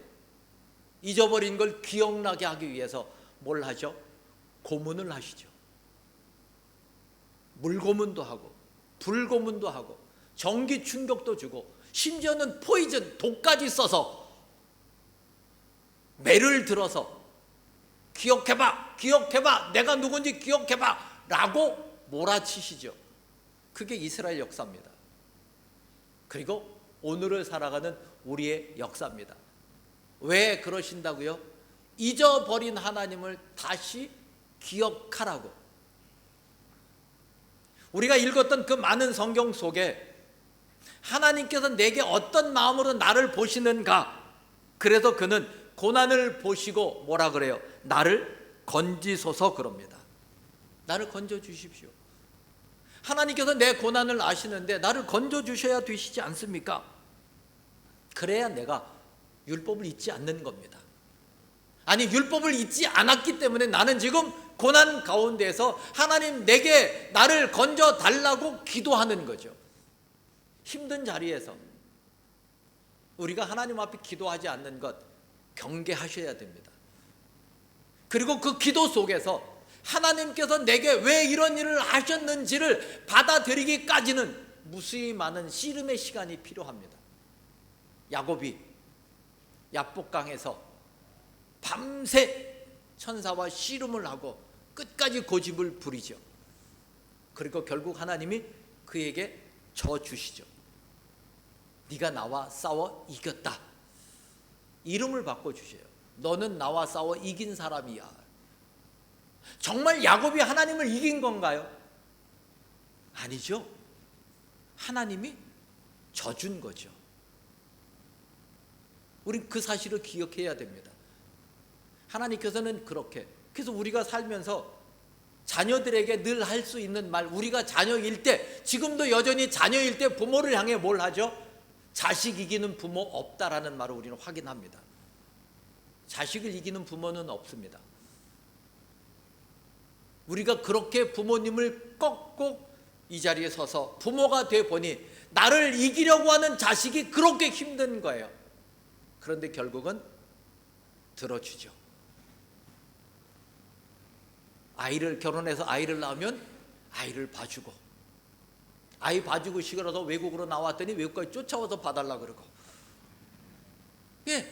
잊어버린 걸 기억나게 하기 위해서 뭘 하죠? 고문을 하시죠. 물고문도 하고 불고문도 하고 전기 충격도 주고 심지어는 포이즌, 독까지 써서 매를 들어서 기억해봐, 기억해봐, 내가 누군지 기억해봐 라고 몰아치시죠. 그게 이스라엘 역사입니다. 그리고 오늘을 살아가는 우리의 역사입니다. 왜 그러신다고요? 잊어버린 하나님을 다시 기억하라고. 우리가 읽었던 그 많은 성경 속에 하나님께서 내게 어떤 마음으로 나를 보시는가, 그래서 그는 고난을 보시고 뭐라 그래요? 나를 건지소서 그럽니다. 나를 건져주십시오. 하나님께서 내 고난을 아시는데 나를 건져주셔야 되시지 않습니까? 그래야 내가 율법을 잊지 않는 겁니다. 아니, 율법을 잊지 않았기 때문에 나는 지금 고난 가운데서 하나님 내게 나를 건져 달라고 기도하는 거죠. 힘든 자리에서 우리가 하나님 앞에 기도하지 않는 것 경계하셔야 됩니다. 그리고 그 기도 속에서 하나님께서 내게 왜 이런 일을 하셨는지를 받아들이기까지는 무수히 많은 씨름의 시간이 필요합니다. 야곱이 야복강에서 밤새 천사와 씨름을 하고 끝까지 고집을 부리죠. 그리고 결국 하나님이 그에게 져 주시죠. 네가 나와 싸워 이겼다. 이름을 바꿔주셔요. 너는 나와 싸워 이긴 사람이야. 정말 야곱이 하나님을 이긴 건가요? 아니죠. 하나님이 져준 거죠. 우린 그 사실을 기억해야 됩니다. 하나님께서는 그렇게, 그래서 우리가 살면서 자녀들에게 늘 할 수 있는 말, 우리가 자녀일 때, 지금도 여전히 자녀일 때 부모를 향해 뭘 하죠? 자식 이기는 부모 없다라는 말을 우리는 확인합니다. 자식을 이기는 부모는 없습니다. 우리가 그렇게 부모님을 꺾고 이 자리에 서서 부모가 돼 보니 나를 이기려고 하는 자식이 그렇게 힘든 거예요. 그런데 결국은 들어주죠. 결혼해서 아이를 낳으면 아이를 봐주고, 아이 봐주고 싶어서 외국으로 나왔더니 외국까지 쫓아와서 봐달라 그러고, 예,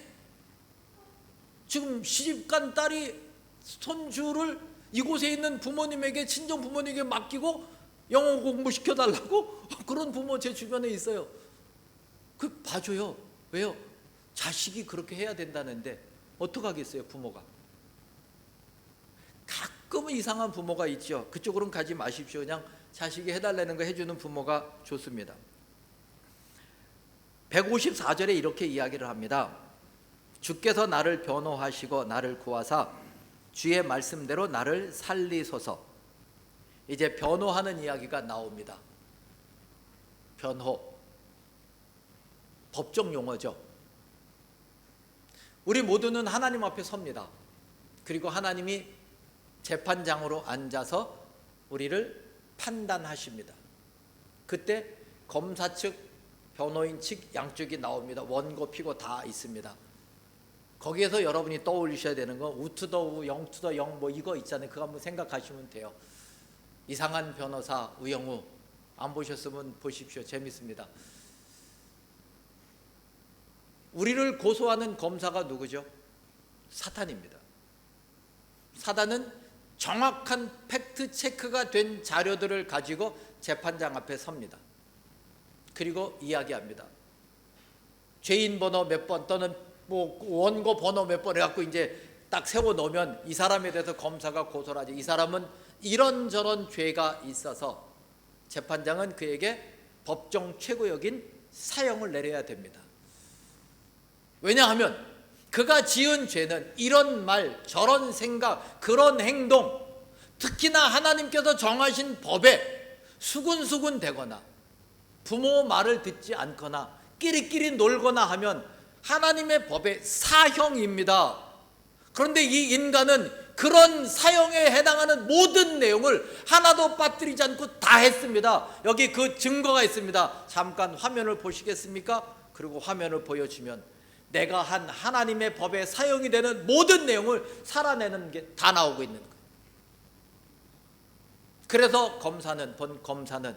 지금 시집간 딸이 손주를 이곳에 있는 부모님에게, 친정 부모님에게 맡기고 영어 공부 시켜달라고 그런 부모 제 주변에 있어요. 그 봐줘요. 왜요? 자식이 그렇게 해야 된다는데 어떡하겠어요, 부모가. 가끔은 이상한 부모가 있죠. 그쪽으로는 가지 마십시오. 그냥 자식이 해달라는 거 해주는 부모가 좋습니다. 154절에 이렇게 이야기를 합니다. 주께서 나를 변호하시고 나를 구하사 주의 말씀대로 나를 살리소서. 이제 변호하는 이야기가 나옵니다. 변호, 법적 용어죠. 우리 모두는 하나님 앞에 섭니다. 그리고 하나님이 재판장으로 앉아서 우리를 판단하십니다. 그때 검사 측, 변호인 측 양쪽이 나옵니다. 원고, 피고 다 있습니다. 거기에서 여러분이 떠올리셔야 되는 건 우투더우, 영투더 영 뭐 이거 있잖아요. 그거 한번 생각하시면 돼요. 이상한 변호사 우영우 안 보셨으면 보십시오. 재밌습니다. 우리를 고소하는 검사가 누구죠? 사탄입니다. 사단은 정확한 팩트 체크가 된 자료들을 가지고 재판장 앞에 섭니다. 그리고 이야기합니다. 죄인 번호 몇 번 또는 뭐 원고 번호 몇 번 해갖고 이제 딱 세워 놓으면 이 사람에 대해서 검사가 고소를 하죠. 이 사람은 이런저런 죄가 있어서 재판장은 그에게 법정 최고역인 사형을 내려야 됩니다. 왜냐하면 그가 지은 죄는 이런 말, 저런 생각, 그런 행동, 특히나 하나님께서 정하신 법에 수군수군 대거나 부모 말을 듣지 않거나 끼리끼리 놀거나 하면 하나님의 법의 사형입니다. 그런데 이 인간은 그런 사형에 해당하는 모든 내용을 하나도 빠뜨리지 않고 다 했습니다. 여기 그 증거가 있습니다. 잠깐 화면을 보시겠습니까? 그리고 화면을 보여주면 내가 한 하나님의 법에 사용이 되는 모든 내용을 살아내는 게 다 나오고 있는 거예요. 그래서 본 검사는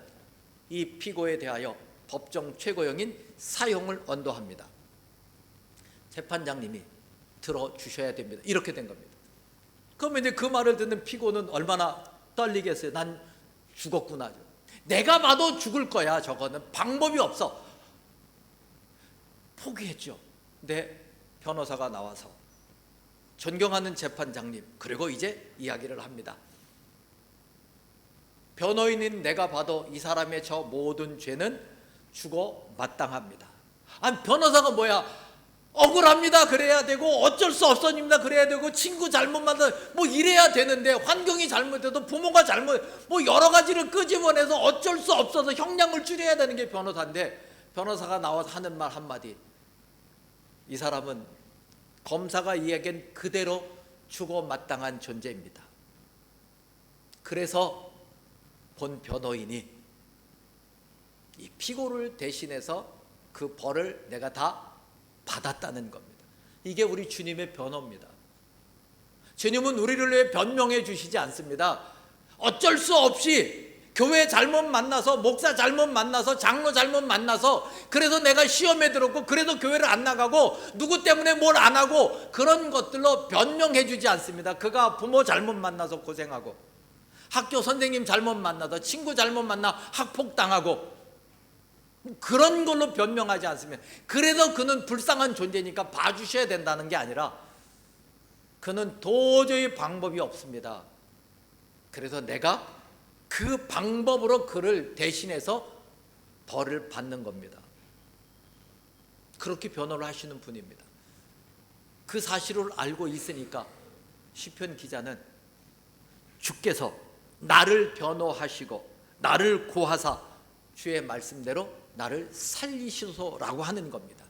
이 피고에 대하여 법정 최고형인 사형을 언도합니다. 재판장님이 들어주셔야 됩니다. 이렇게 된 겁니다. 그러면 이제 그 말을 듣는 피고는 얼마나 떨리겠어요. 난 죽었구나. 내가 봐도 죽을 거야. 저거는 방법이 없어. 포기했죠. 근데 변호사가 나와서 존경하는 재판장님, 그리고 이제 이야기를 합니다. 변호인인 내가 봐도 이 사람의 저 모든 죄는 죽어 마땅합니다. 아니, 변호사가 뭐야? 억울합니다 그래야 되고, 어쩔 수 없습니다 그래야 되고, 친구 잘못 만나 뭐 이래야 되는데, 환경이 잘못돼도 부모가 잘못, 뭐 여러 가지를 끄집어내서 어쩔 수 없어서 형량을 줄여야 되는 게 변호사인데, 변호사가 나와서 하는 말 한마디, 이 사람은 검사가 이야기한 그대로 죽어 마땅한 존재입니다. 그래서 본 변호인이 이 피고를 대신해서 그 벌을 내가 다 받았다는 겁니다. 이게 우리 주님의 변호입니다. 주님은 우리를 위해 변명해 주시지 않습니다. 어쩔 수 없이 교회 잘못 만나서, 목사 잘못 만나서, 장로 잘못 만나서, 그래서 내가 시험에 들었고, 그래서 교회를 안 나가고, 누구 때문에 뭘 안 하고, 그런 것들로 변명해 주지 않습니다. 그가 부모 잘못 만나서 고생하고, 학교 선생님 잘못 만나서, 친구 잘못 만나 학폭당하고, 그런 걸로 변명하지 않습니다. 그래서 그는 불쌍한 존재니까 봐주셔야 된다는 게 아니라, 그는 도저히 방법이 없습니다. 그래서 내가 그 방법으로 그를 대신해서 벌을 받는 겁니다. 그렇게 변호를 하시는 분입니다. 그 사실을 알고 있으니까 시편 기자는 주께서 나를 변호하시고 나를 고하사 주의 말씀대로 나를 살리시소라고 하는 겁니다.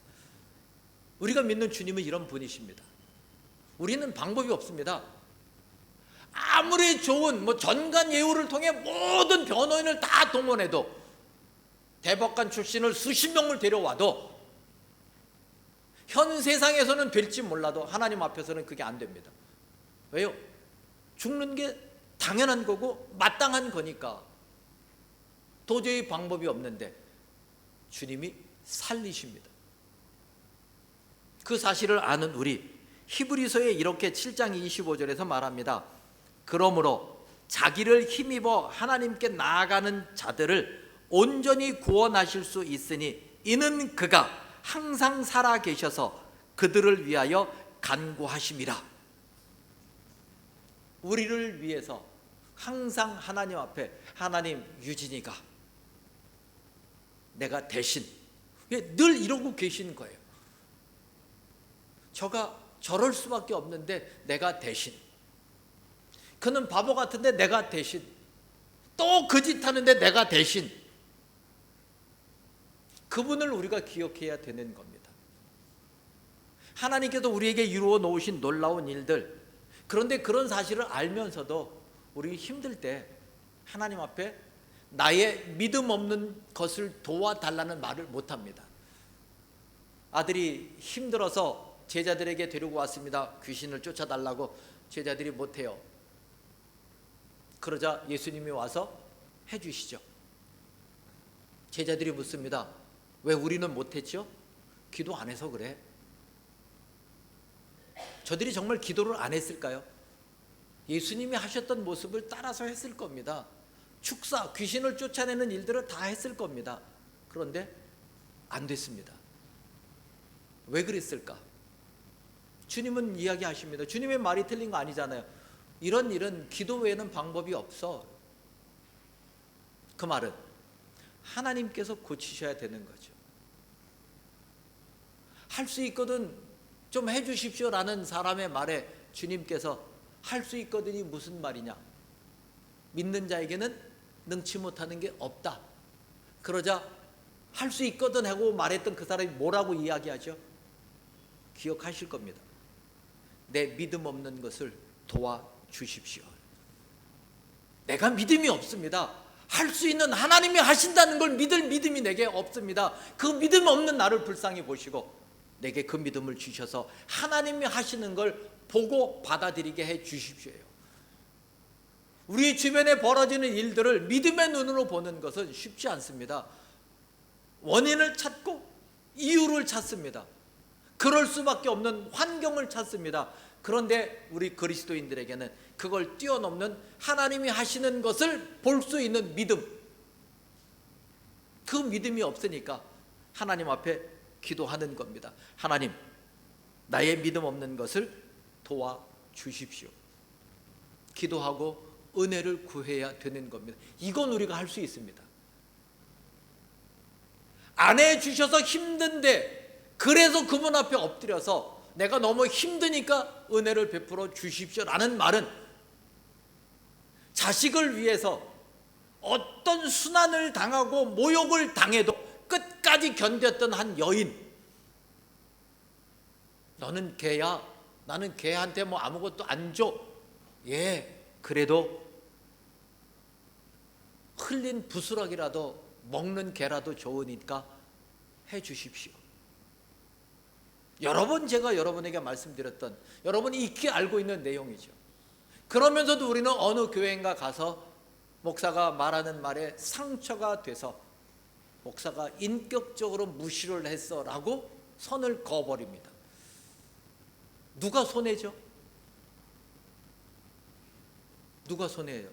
우리가 믿는 주님은 이런 분이십니다. 우리는 방법이 없습니다. 아무리 좋은 전관 예우를 통해 모든 변호인을 다 동원해도, 대법관 출신을 수십 명을 데려와도, 현 세상에서는 될지 몰라도 하나님 앞에서는 그게 안 됩니다. 왜요? 죽는 게 당연한 거고 마땅한 거니까. 도저히 방법이 없는데 주님이 살리십니다. 그 사실을 아는 우리, 히브리서에 이렇게 7장 25절에서 말합니다. 그러므로 자기를 힘입어 하나님께 나아가는 자들을 온전히 구원하실 수 있으니 이는 그가 항상 살아 계셔서 그들을 위하여 간구하심이라. 우리를 위해서 항상 하나님 앞에, 하나님, 유진이가 내가 대신, 늘 이러고 계시는 거예요. 저가 저럴 수밖에 없는데 내가 대신, 그는 바보 같은데 내가 대신, 또 그 짓 하는데 내가 대신, 그분을 우리가 기억해야 되는 겁니다. 하나님께서 우리에게 이루어 놓으신 놀라운 일들, 그런데 그런 사실을 알면서도 우리 힘들 때 하나님 앞에 나의 믿음 없는 것을 도와달라는 말을 못합니다. 아들이 힘들어서 제자들에게 데리고 왔습니다. 귀신을 쫓아달라고. 제자들이 못해요. 그러자 예수님이 와서 해주시죠. 제자들이 묻습니다. 왜 우리는 못했죠? 기도 안 해서 그래. 저들이 정말 기도를 안 했을까요? 예수님이 하셨던 모습을 따라서 했을 겁니다. 축사, 귀신을 쫓아내는 일들을 다 했을 겁니다. 그런데 안 됐습니다. 왜 그랬을까? 주님은 이야기하십니다. 주님의 말이 틀린 거 아니잖아요. 이런 일은 기도 외에는 방법이 없어. 그 말은 하나님께서 고치셔야 되는 거죠. 할 수 있거든 좀 해주십시오라는 사람의 말에 주님께서 할 수 있거든이 무슨 말이냐? 믿는 자에게는 능치 못하는 게 없다. 그러자 할 수 있거든 하고 말했던 그 사람이 뭐라고 이야기하죠? 기억하실 겁니다. 내 믿음 없는 것을 도와주십시오. 내가 믿음이 없습니다. 할 수 있는 하나님이 하신다는 걸 믿을 믿음이 내게 없습니다. 그 믿음 없는 나를 불쌍히 보시고 내게 그 믿음을 주셔서 하나님이 하시는 걸 보고 받아들이게 해 주십시오. 우리 주변에 벌어지는 일들을 믿음의 눈으로 보는 것은 쉽지 않습니다. 원인을 찾고 이유를 찾습니다. 그럴 수밖에 없는 환경을 찾습니다. 그런데 우리 그리스도인들에게는 그걸 뛰어넘는 하나님이 하시는 것을 볼 수 있는 믿음, 그 믿음이 없으니까 하나님 앞에 기도하는 겁니다. 하나님, 나의 믿음 없는 것을 도와주십시오. 기도하고 은혜를 구해야 되는 겁니다. 이건 우리가 할 수 있습니다. 안 해주셔서 힘든데 그래서 그분 앞에 엎드려서 내가 너무 힘드니까 은혜를 베풀어 주십시오라는 말은 자식을 위해서 어떤 순환을 당하고 모욕을 당해도 끝까지 견뎠던 한 여인, 너는 개야, 나는 개한테 뭐 아무것도 안 줘. 예, 그래도 흘린 부스러기라도 먹는 개라도 좋으니까 해 주십시오. 여러 번 제가 여러분에게 말씀드렸던, 여러분이 익히 알고 있는 내용이죠. 그러면서도 우리는 어느 교회인가 가서 목사가 말하는 말에 상처가 돼서 목사가 인격적으로 무시를 했어 라고 선을 그어버립니다. 누가 손해죠? 누가 손해예요?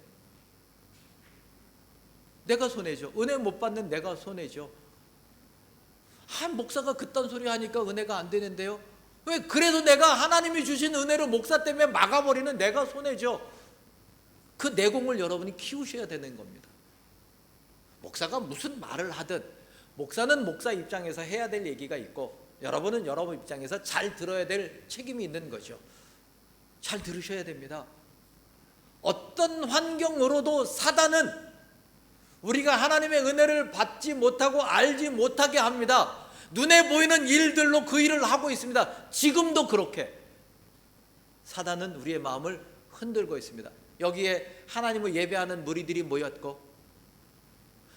내가 손해죠. 은혜 못 받는 내가 손해죠. 한 목사가 그딴 소리 하니까 은혜가 안 되는데요. 왜? 그래도 내가 하나님이 주신 은혜를 목사 때문에 막아버리는 내가 손해죠. 그 내공을 여러분이 키우셔야 되는 겁니다. 목사가 무슨 말을 하든 목사는 목사 입장에서 해야 될 얘기가 있고 여러분은 여러분 입장에서 잘 들어야 될 책임이 있는 거죠. 잘 들으셔야 됩니다. 어떤 환경으로도 사단은 우리가 하나님의 은혜를 받지 못하고 알지 못하게 합니다. 눈에 보이는 일들로 그 일을 하고 있습니다. 지금도 그렇게 사단은 우리의 마음을 흔들고 있습니다. 여기에 하나님을 예배하는 무리들이 모였고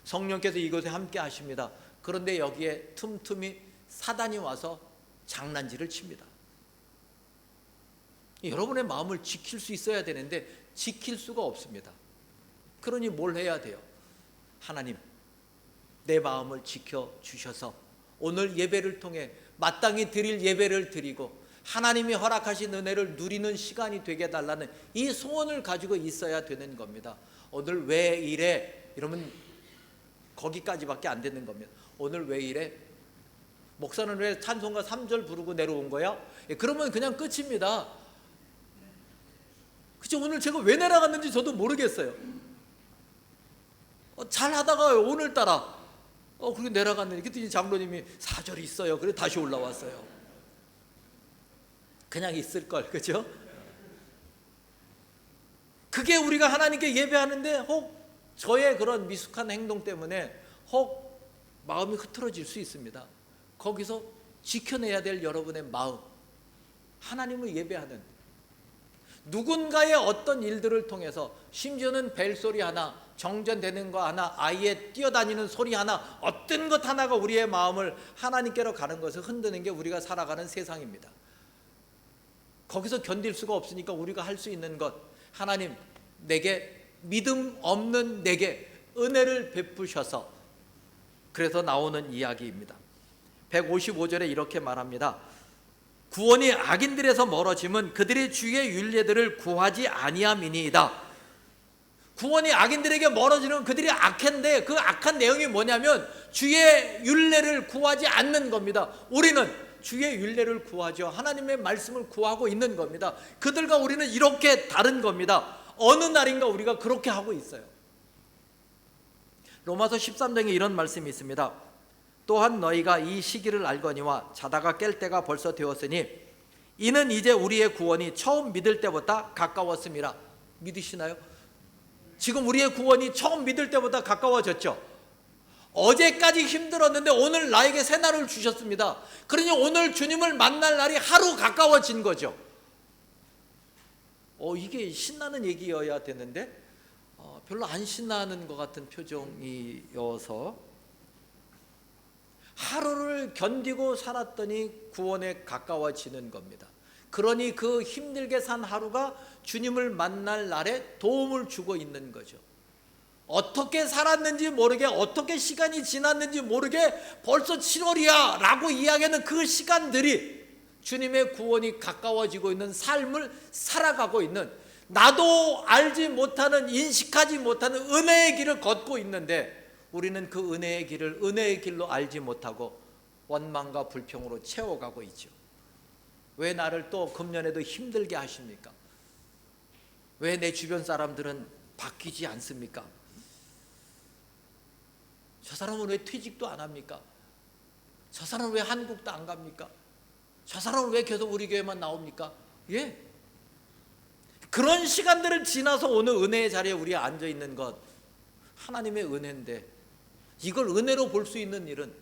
성령께서 이곳에 함께 하십니다. 그런데 여기에 틈틈이 사단이 와서 장난질을 칩니다. 여러분의 마음을 지킬 수 있어야 되는데 지킬 수가 없습니다. 그러니 뭘 해야 돼요? 하나님, 내 마음을 지켜주셔서 오늘 예배를 통해 마땅히 드릴 예배를 드리고 하나님이 허락하신 은혜를 누리는 시간이 되게 해달라는 이 소원을 가지고 있어야 되는 겁니다. 오늘 왜 이래? 이러면 거기까지밖에 안 되는 겁니다. 오늘 왜 이래? 목사는 왜 찬송가 3절 부르고 내려온 거야? 그러면 그냥 끝입니다. 그치? 오늘 제가 왜 내려갔는지 저도 모르겠어요. 잘 하다가 오늘따라 그리고 내려갔는데 그랬더니 장로님이 4절이 있어요. 그래 다시 올라왔어요. 그냥 있을 걸, 그죠? 그게 우리가 하나님께 예배하는데 혹 저의 그런 미숙한 행동 때문에 혹 마음이 흐트러질 수 있습니다. 거기서 지켜내야 될 여러분의 마음, 하나님을 예배하는 누군가의 어떤 일들을 통해서 심지어는 벨소리 하나, 정전되는 거 하나, 아이의 뛰어다니는 소리 하나, 어떤 것 하나가 우리의 마음을 하나님께로 가는 것을 흔드는 게 우리가 살아가는 세상입니다. 거기서 견딜 수가 없으니까 우리가 할 수 있는 것, 하나님, 내게 믿음 없는 내게 은혜를 베푸셔서, 그래서 나오는 이야기입니다. 155절에 이렇게 말합니다. 구원이 악인들에서 멀어짐은 그들의 주의 율례들을 구하지 아니함이니이다. 구원이 악인들에게 멀어지는 그들이 악한데 그 악한 내용이 뭐냐면 주의 율례를 구하지 않는 겁니다. 우리는 주의 율례를 구하죠. 하나님의 말씀을 구하고 있는 겁니다. 그들과 우리는 이렇게 다른 겁니다. 어느 날인가 우리가 그렇게 하고 있어요. 로마서 13장에 이런 말씀이 있습니다. 또한 너희가 이 시기를 알거니와 자다가 깰 때가 벌써 되었으니 이는 이제 우리의 구원이 처음 믿을 때보다 가까웠습니다. 믿으시나요? 지금 우리의 구원이 처음 믿을 때보다 가까워졌죠. 어제까지 힘들었는데 오늘 나에게 새 날을 주셨습니다. 그러니 오늘 주님을 만날 날이 하루 가까워진 거죠. 이게 신나는 얘기여야 되는데 별로 안 신나는 것 같은 표정이어서, 하루를 견디고 살았더니 구원에 가까워지는 겁니다. 그러니 그 힘들게 산 하루가 주님을 만날 날에 도움을 주고 있는 거죠. 어떻게 살았는지 모르게, 어떻게 시간이 지났는지 모르게 벌써 7월이야 라고 이야기하는 그 시간들이 주님의 구원이 가까워지고 있는 삶을 살아가고 있는, 나도 알지 못하는, 인식하지 못하는 은혜의 길을 걷고 있는데, 우리는 그 은혜의 길을 은혜의 길로 알지 못하고 원망과 불평으로 채워가고 있죠. 왜 나를 또 금년에도 힘들게 하십니까? 왜 내 주변 사람들은 바뀌지 않습니까? 저 사람은 왜 퇴직도 안 합니까? 저 사람은 왜 한국도 안 갑니까? 저 사람은 왜 계속 우리 교회만 나옵니까? 예. 그런 시간들을 지나서 오늘 은혜의 자리에 우리 앉아 있는 것, 하나님의 은혜인데, 이걸 은혜로 볼 수 있는 일은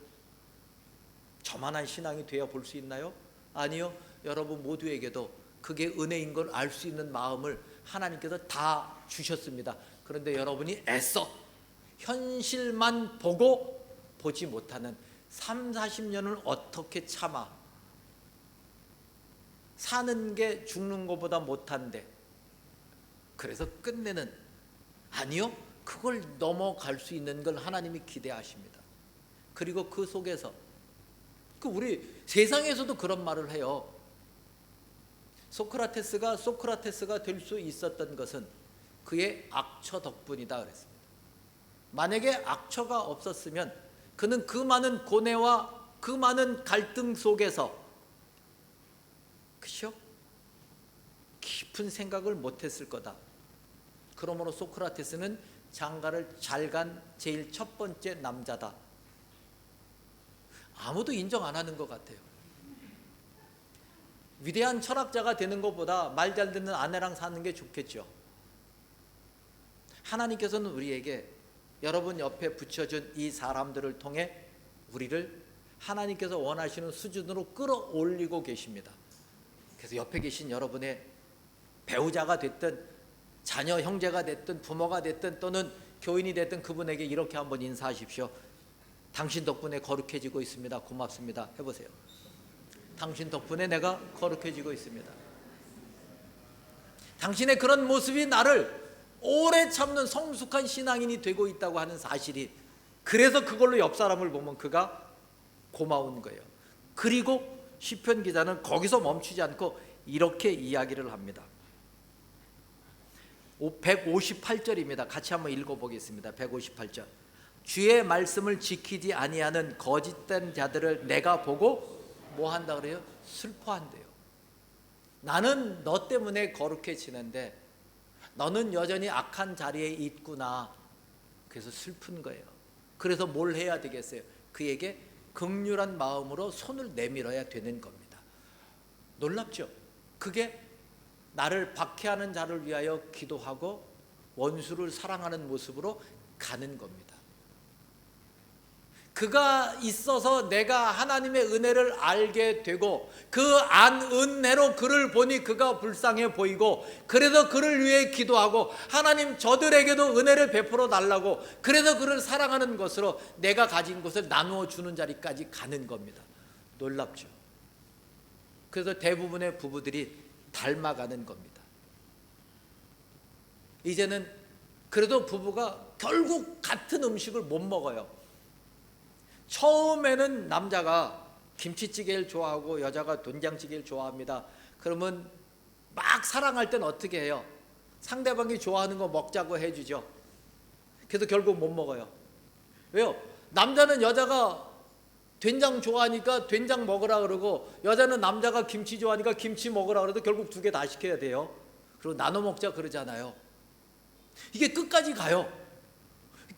저만한 신앙이 되어 볼 수 있나요? 아니요. 여러분 모두에게도 그게 은혜인 걸 알 수 있는 마음을 하나님께서 다 주셨습니다. 그런데 여러분이 애써 현실만 보고 보지 못하는 30, 40년을 어떻게 참아 사는 게 죽는 것보다 못한데, 그래서 끝내는, 아니요, 그걸 넘어갈 수 있는 걸 하나님이 기대하십니다. 그리고 그 속에서 우리 세상에서도 그런 말을 해요. 소크라테스가 될 수 있었던 것은 그의 악처 덕분이다 그랬습니다. 만약에 악처가 없었으면 그는 그 많은 고뇌와 그 많은 갈등 속에서, 그렇죠? 깊은 생각을 못했을 거다. 그러므로 소크라테스는 장가를 잘 간 제일 첫 번째 남자다. 아무도 인정 안 하는 것 같아요. 위대한 철학자가 되는 것보다 말 잘 듣는 아내랑 사는 게 좋겠죠. 하나님께서는 우리에게 여러분 옆에 붙여준 이 사람들을 통해 우리를 하나님께서 원하시는 수준으로 끌어올리고 계십니다. 그래서 옆에 계신 여러분의 배우자가 됐든 자녀 형제가 됐든 부모가 됐든 또는 교인이 됐든 그분에게 이렇게 한번 인사하십시오. 당신 덕분에 거룩해지고 있습니다. 고맙습니다. 해보세요. 당신 덕분에 내가 거룩해지고 있습니다. 당신의 그런 모습이 나를 오래 참는 성숙한 신앙인이 되고 있다고 하는 사실이, 그래서 그걸로 옆 사람을 보면 그가 고마운 거예요. 그리고 시편 기자는 거기서 멈추지 않고 이렇게 이야기를 합니다. 158절입니다. 같이 한번 읽어보겠습니다. 158절. 주의 말씀을 지키지 아니하는 거짓된 자들을 내가 보고 뭐 한다 그래요? 슬퍼한대요. 나는 너 때문에 거룩해지는데 너는 여전히 악한 자리에 있구나. 그래서 슬픈 거예요. 그래서 뭘 해야 되겠어요? 그에게 긍휼한 마음으로 손을 내밀어야 되는 겁니다. 놀랍죠? 그게 나를 박해하는 자를 위하여 기도하고 원수를 사랑하는 모습으로 가는 겁니다. 그가 있어서 내가 하나님의 은혜를 알게 되고 그 안 은혜로 그를 보니 그가 불쌍해 보이고 그래서 그를 위해 기도하고 하나님 저들에게도 은혜를 베풀어 달라고 그래서 그를 사랑하는 것으로 내가 가진 것을 나누어 주는 자리까지 가는 겁니다. 놀랍죠? 그래서 대부분의 부부들이 닮아가는 겁니다. 이제는 그래도 부부가 결국 같은 음식을 못 먹어요. 처음에는 남자가 김치찌개를 좋아하고 여자가 된장찌개를 좋아합니다. 그러면 막 사랑할 땐 어떻게 해요? 상대방이 좋아하는 거 먹자고 해주죠. 그래서 결국 못 먹어요. 왜요? 남자는 여자가 된장 좋아하니까 된장 먹으라 그러고 여자는 남자가 김치 좋아하니까 김치 먹으라 그래도 결국 두 개 다 시켜야 돼요. 그리고 나눠 먹자 그러잖아요. 이게 끝까지 가요.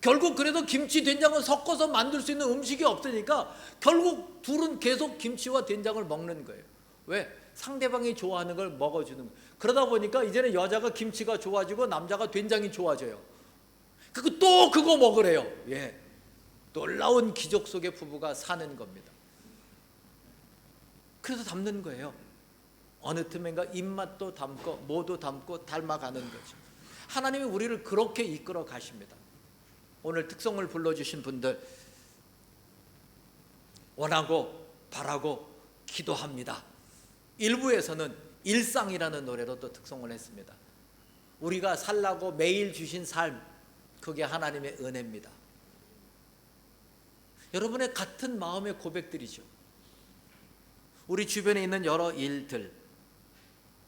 결국 그래도 김치 된장을 섞어서 만들 수 있는 음식이 없으니까 결국 둘은 계속 김치와 된장을 먹는 거예요. 왜? 상대방이 좋아하는 걸 먹어주는 거예요. 그러다 보니까 이제는 여자가 김치가 좋아지고 남자가 된장이 좋아져요. 그리고 또 그거 먹으래요. 예. 놀라운 기적 속의 부부가 사는 겁니다. 그래서 닮는 거예요. 어느 틈엔가 입맛도 닮고 뭐도 닮고 닮아가는 거죠. 하나님이 우리를 그렇게 이끌어 가십니다. 오늘 특성을 불러주신 분들 원하고 바라고 기도합니다. 일부에서는 일상이라는 노래로 또 특성을 했습니다. 우리가 살라고 매일 주신 삶, 그게 하나님의 은혜입니다. 여러분의 같은 마음의 고백들이죠. 우리 주변에 있는 여러 일들,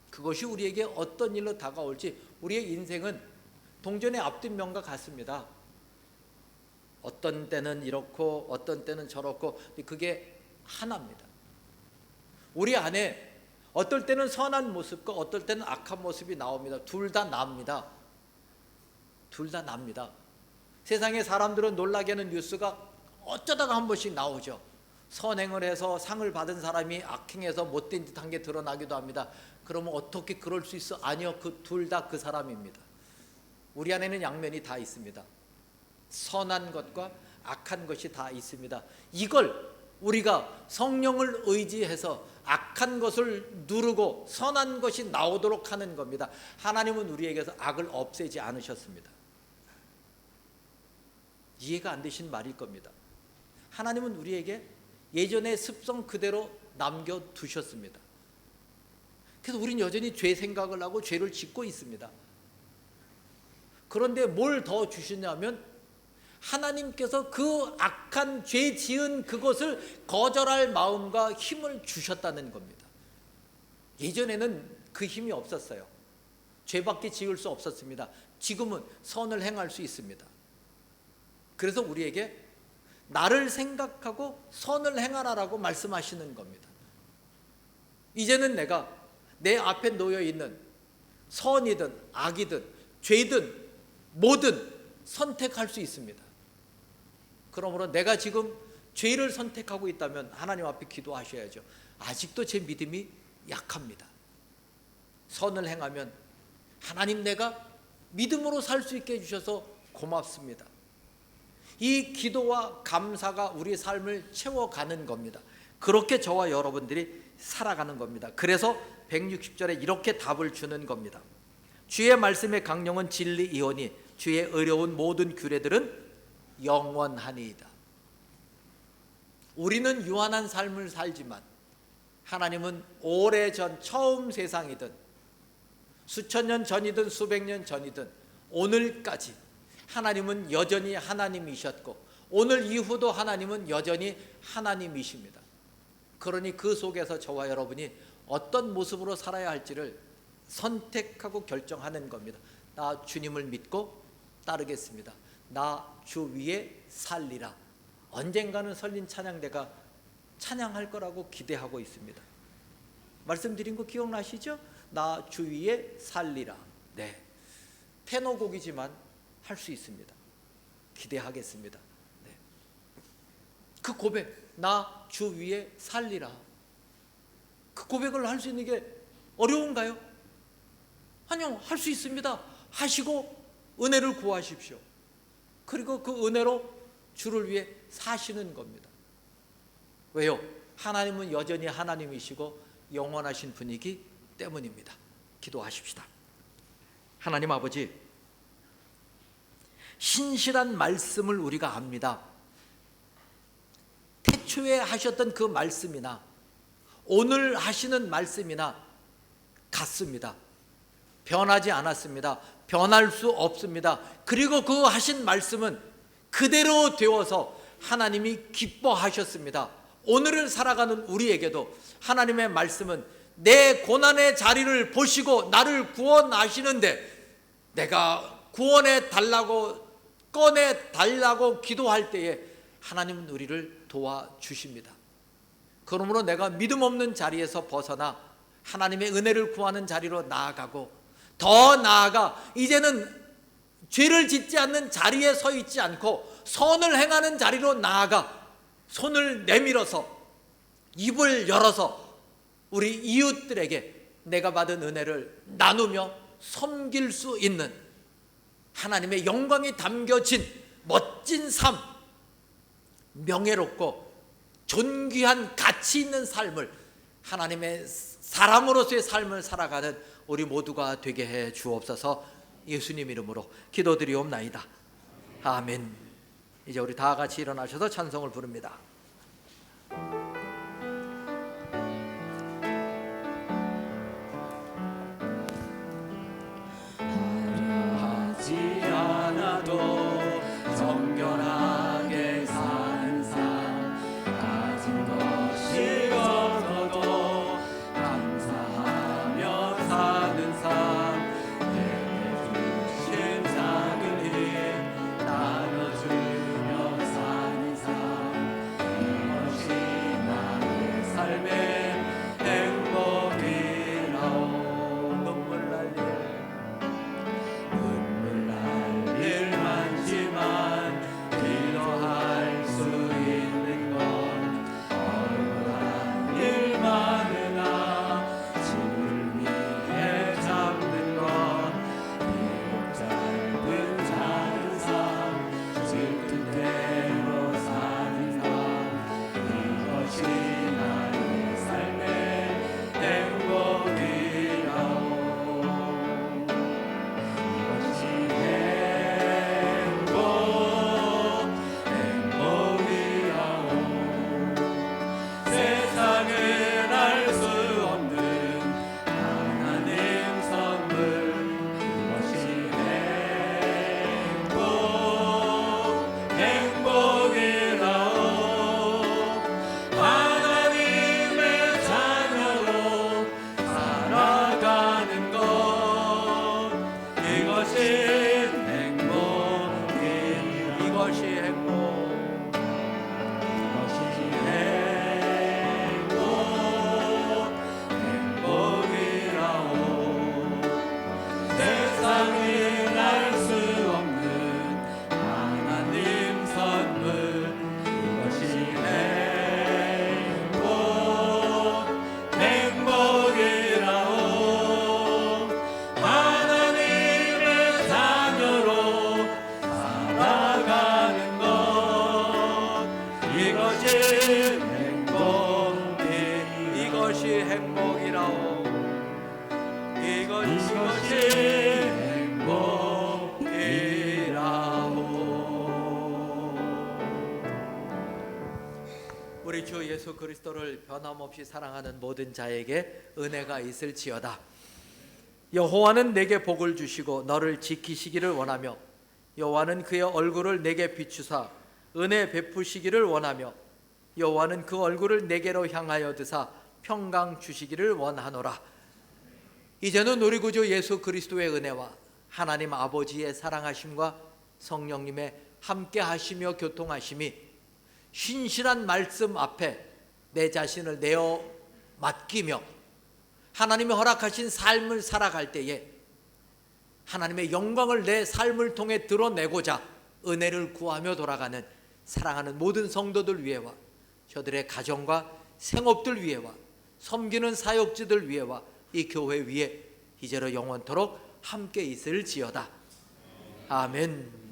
그것이 우리에게 어떤 일로 다가올지 우리의 인생은 동전의 앞뒷면과 같습니다. 어떤 때는 이렇고 어떤 때는 저렇고, 그게 하나입니다. 우리 안에 어떨 때는 선한 모습과 어떨 때는 악한 모습이 나옵니다. 둘 다 납니다. 둘 다 납니다. 세상의 사람들은 놀라게 하는 뉴스가 어쩌다가 한 번씩 나오죠. 선행을 해서 상을 받은 사람이 악행해서 못된 듯한 게 드러나기도 합니다. 그러면 어떻게 그럴 수 있어? 아니요, 그 둘 다 그 사람입니다. 우리 안에는 양면이 다 있습니다. 선한 것과 악한 것이 다 있습니다. 이걸 우리가 성령을 의지해서 악한 것을 누르고 선한 것이 나오도록 하는 겁니다. 하나님은 우리에게서 악을 없애지 않으셨습니다. 이해가 안 되신 말일 겁니다. 하나님은 우리에게 예전의 습성 그대로 남겨두셨습니다. 그래서 우린 여전히 죄 생각을 하고 죄를 짓고 있습니다. 그런데 뭘 더 주시냐면 하나님께서 그 악한 죄 지은 그것을 거절할 마음과 힘을 주셨다는 겁니다. 예전에는 그 힘이 없었어요. 죄밖에 지을 수 없었습니다. 지금은 선을 행할 수 있습니다. 그래서 우리에게 나를 생각하고 선을 행하라라고 말씀하시는 겁니다. 이제는 내가 내 앞에 놓여 있는 선이든 악이든 죄든 뭐든 선택할 수 있습니다. 그러므로 내가 지금 죄를 선택하고 있다면 하나님 앞에 기도하셔야죠. 아직도 제 믿음이 약합니다. 선을 행하면 하나님, 내가 믿음으로 살 수 있게 해주셔서 고맙습니다. 이 기도와 감사가 우리 삶을 채워가는 겁니다. 그렇게 저와 여러분들이 살아가는 겁니다. 그래서 160절에 이렇게 답을 주는 겁니다. 주의 말씀의 강령은 진리이오니 주의 의로운 모든 규례들은 영원하니이다. 우리는 유한한 삶을 살지만 하나님은 오래전 처음 세상이든 수천 년 전이든 수백 년 전이든 오늘까지 하나님은 여전히 하나님이셨고 오늘 이후도 하나님은 여전히 하나님이십니다. 그러니 그 속에서 저와 여러분이 어떤 모습으로 살아야 할지를 선택하고 결정하는 겁니다. 나 주님을 믿고 따르겠습니다. 나 주 위에 살리라. 언젠가는 설린 찬양대가 찬양할 거라고 기대하고 있습니다. 말씀드린 거 기억나시죠? 나 주 위에 살리라. 네, 테너곡이지만 할 수 있습니다. 기대하겠습니다. 네. 그 고백, 나 주 위에 살리라. 그 고백을 할 수 있는 게 어려운가요? 아니요, 할 수 있습니다. 하시고 은혜를 구하십시오. 그리고 그 은혜로 주를 위해 사시는 겁니다. 왜요? 하나님은 여전히 하나님이시고 영원하신 분이기 때문입니다. 기도하십시다. 하나님 아버지, 신실한 말씀을 우리가 압니다. 태초에 하셨던 그 말씀이나 오늘 하시는 말씀이나 같습니다. 변하지 않았습니다. 변할 수 없습니다. 그리고 그 하신 말씀은 그대로 되어서 하나님이 기뻐하셨습니다. 오늘을 살아가는 우리에게도 하나님의 말씀은 내 고난의 자리를 보시고 나를 구원하시는데 내가 구원해 달라고 꺼내 달라고 기도할 때에 하나님은 우리를 도와주십니다. 그러므로 내가 믿음 없는 자리에서 벗어나 하나님의 은혜를 구하는 자리로 나아가고 더 나아가 이제는 죄를 짓지 않는 자리에 서 있지 않고 선을 행하는 자리로 나아가 손을 내밀어서 입을 열어서 우리 이웃들에게 내가 받은 은혜를 나누며 섬길 수 있는 하나님의 영광이 담겨진 멋진 삶, 명예롭고 존귀한 가치 있는 삶을, 하나님의 사람으로서의 삶을 살아가는 우리 모두가 되게 해 주옵소서. 예수님 이름으로 기도드리옵나이다. 아멘. 이제 우리 다 같이 일어나셔서 찬송을 부릅니다. 화려하지 않아도 정결하게 사는 삶, 가진 것이 없어도 감사하며 사는 삶, 내게 주신 작은 힘 나눠주며 사는 삶, 이것이 나의 삶의 행복이라오. 눈물 날 일 많지만 기도할 수 있는 건 얼마나 일 많으나 주를 위해 잡는 건 비록 짧은 작은 삶, 질 뜻대로 사는 삶, 이것이 나의 삶의 행복이라오. 이것이 행복이라오. 세상은 알 수 없는 하나님 선물, 이것이 행복이라오. 하나님의 자녀로 살아가는 것, 이것이 행복이라오. 이것이 행복이라오. 세상은 알 수 없는 하나님 선물, 이것이 행복이라오. 하나님의 자녀로 살아가는 것, 이것이 행복이라오. 이것이 행복이라오. 우리 주 예수 그리스도를 변함없이 사랑하는 모든 자에게 은혜가 있을지어다. 여호와는 내게 복을 주시고 너를 지키시기를 원하며, 여호와는 그의 얼굴을 내게 비추사 은혜 베푸시기를 원하며, 여호와는 그 얼굴을 내게로 향하여 드사 평강 주시기를 원하노라. 이제는 우리 구주 예수 그리스도의 은혜와 하나님 아버지의 사랑하심과 성령님의 함께 하시며 교통하심이 신실한 말씀 앞에 내 자신을 내어 맡기며 하나님이 허락하신 삶을 살아갈 때에 하나님의 영광을 내 삶을 통해 드러내고자 은혜를 구하며 돌아가는 사랑하는 모든 성도들 위해와 저들의 가정과 생업들 위해와 섬기는 사역지들 위해와 이 교회 위에 이제로 영원토록 함께 있을지어다. 아멘.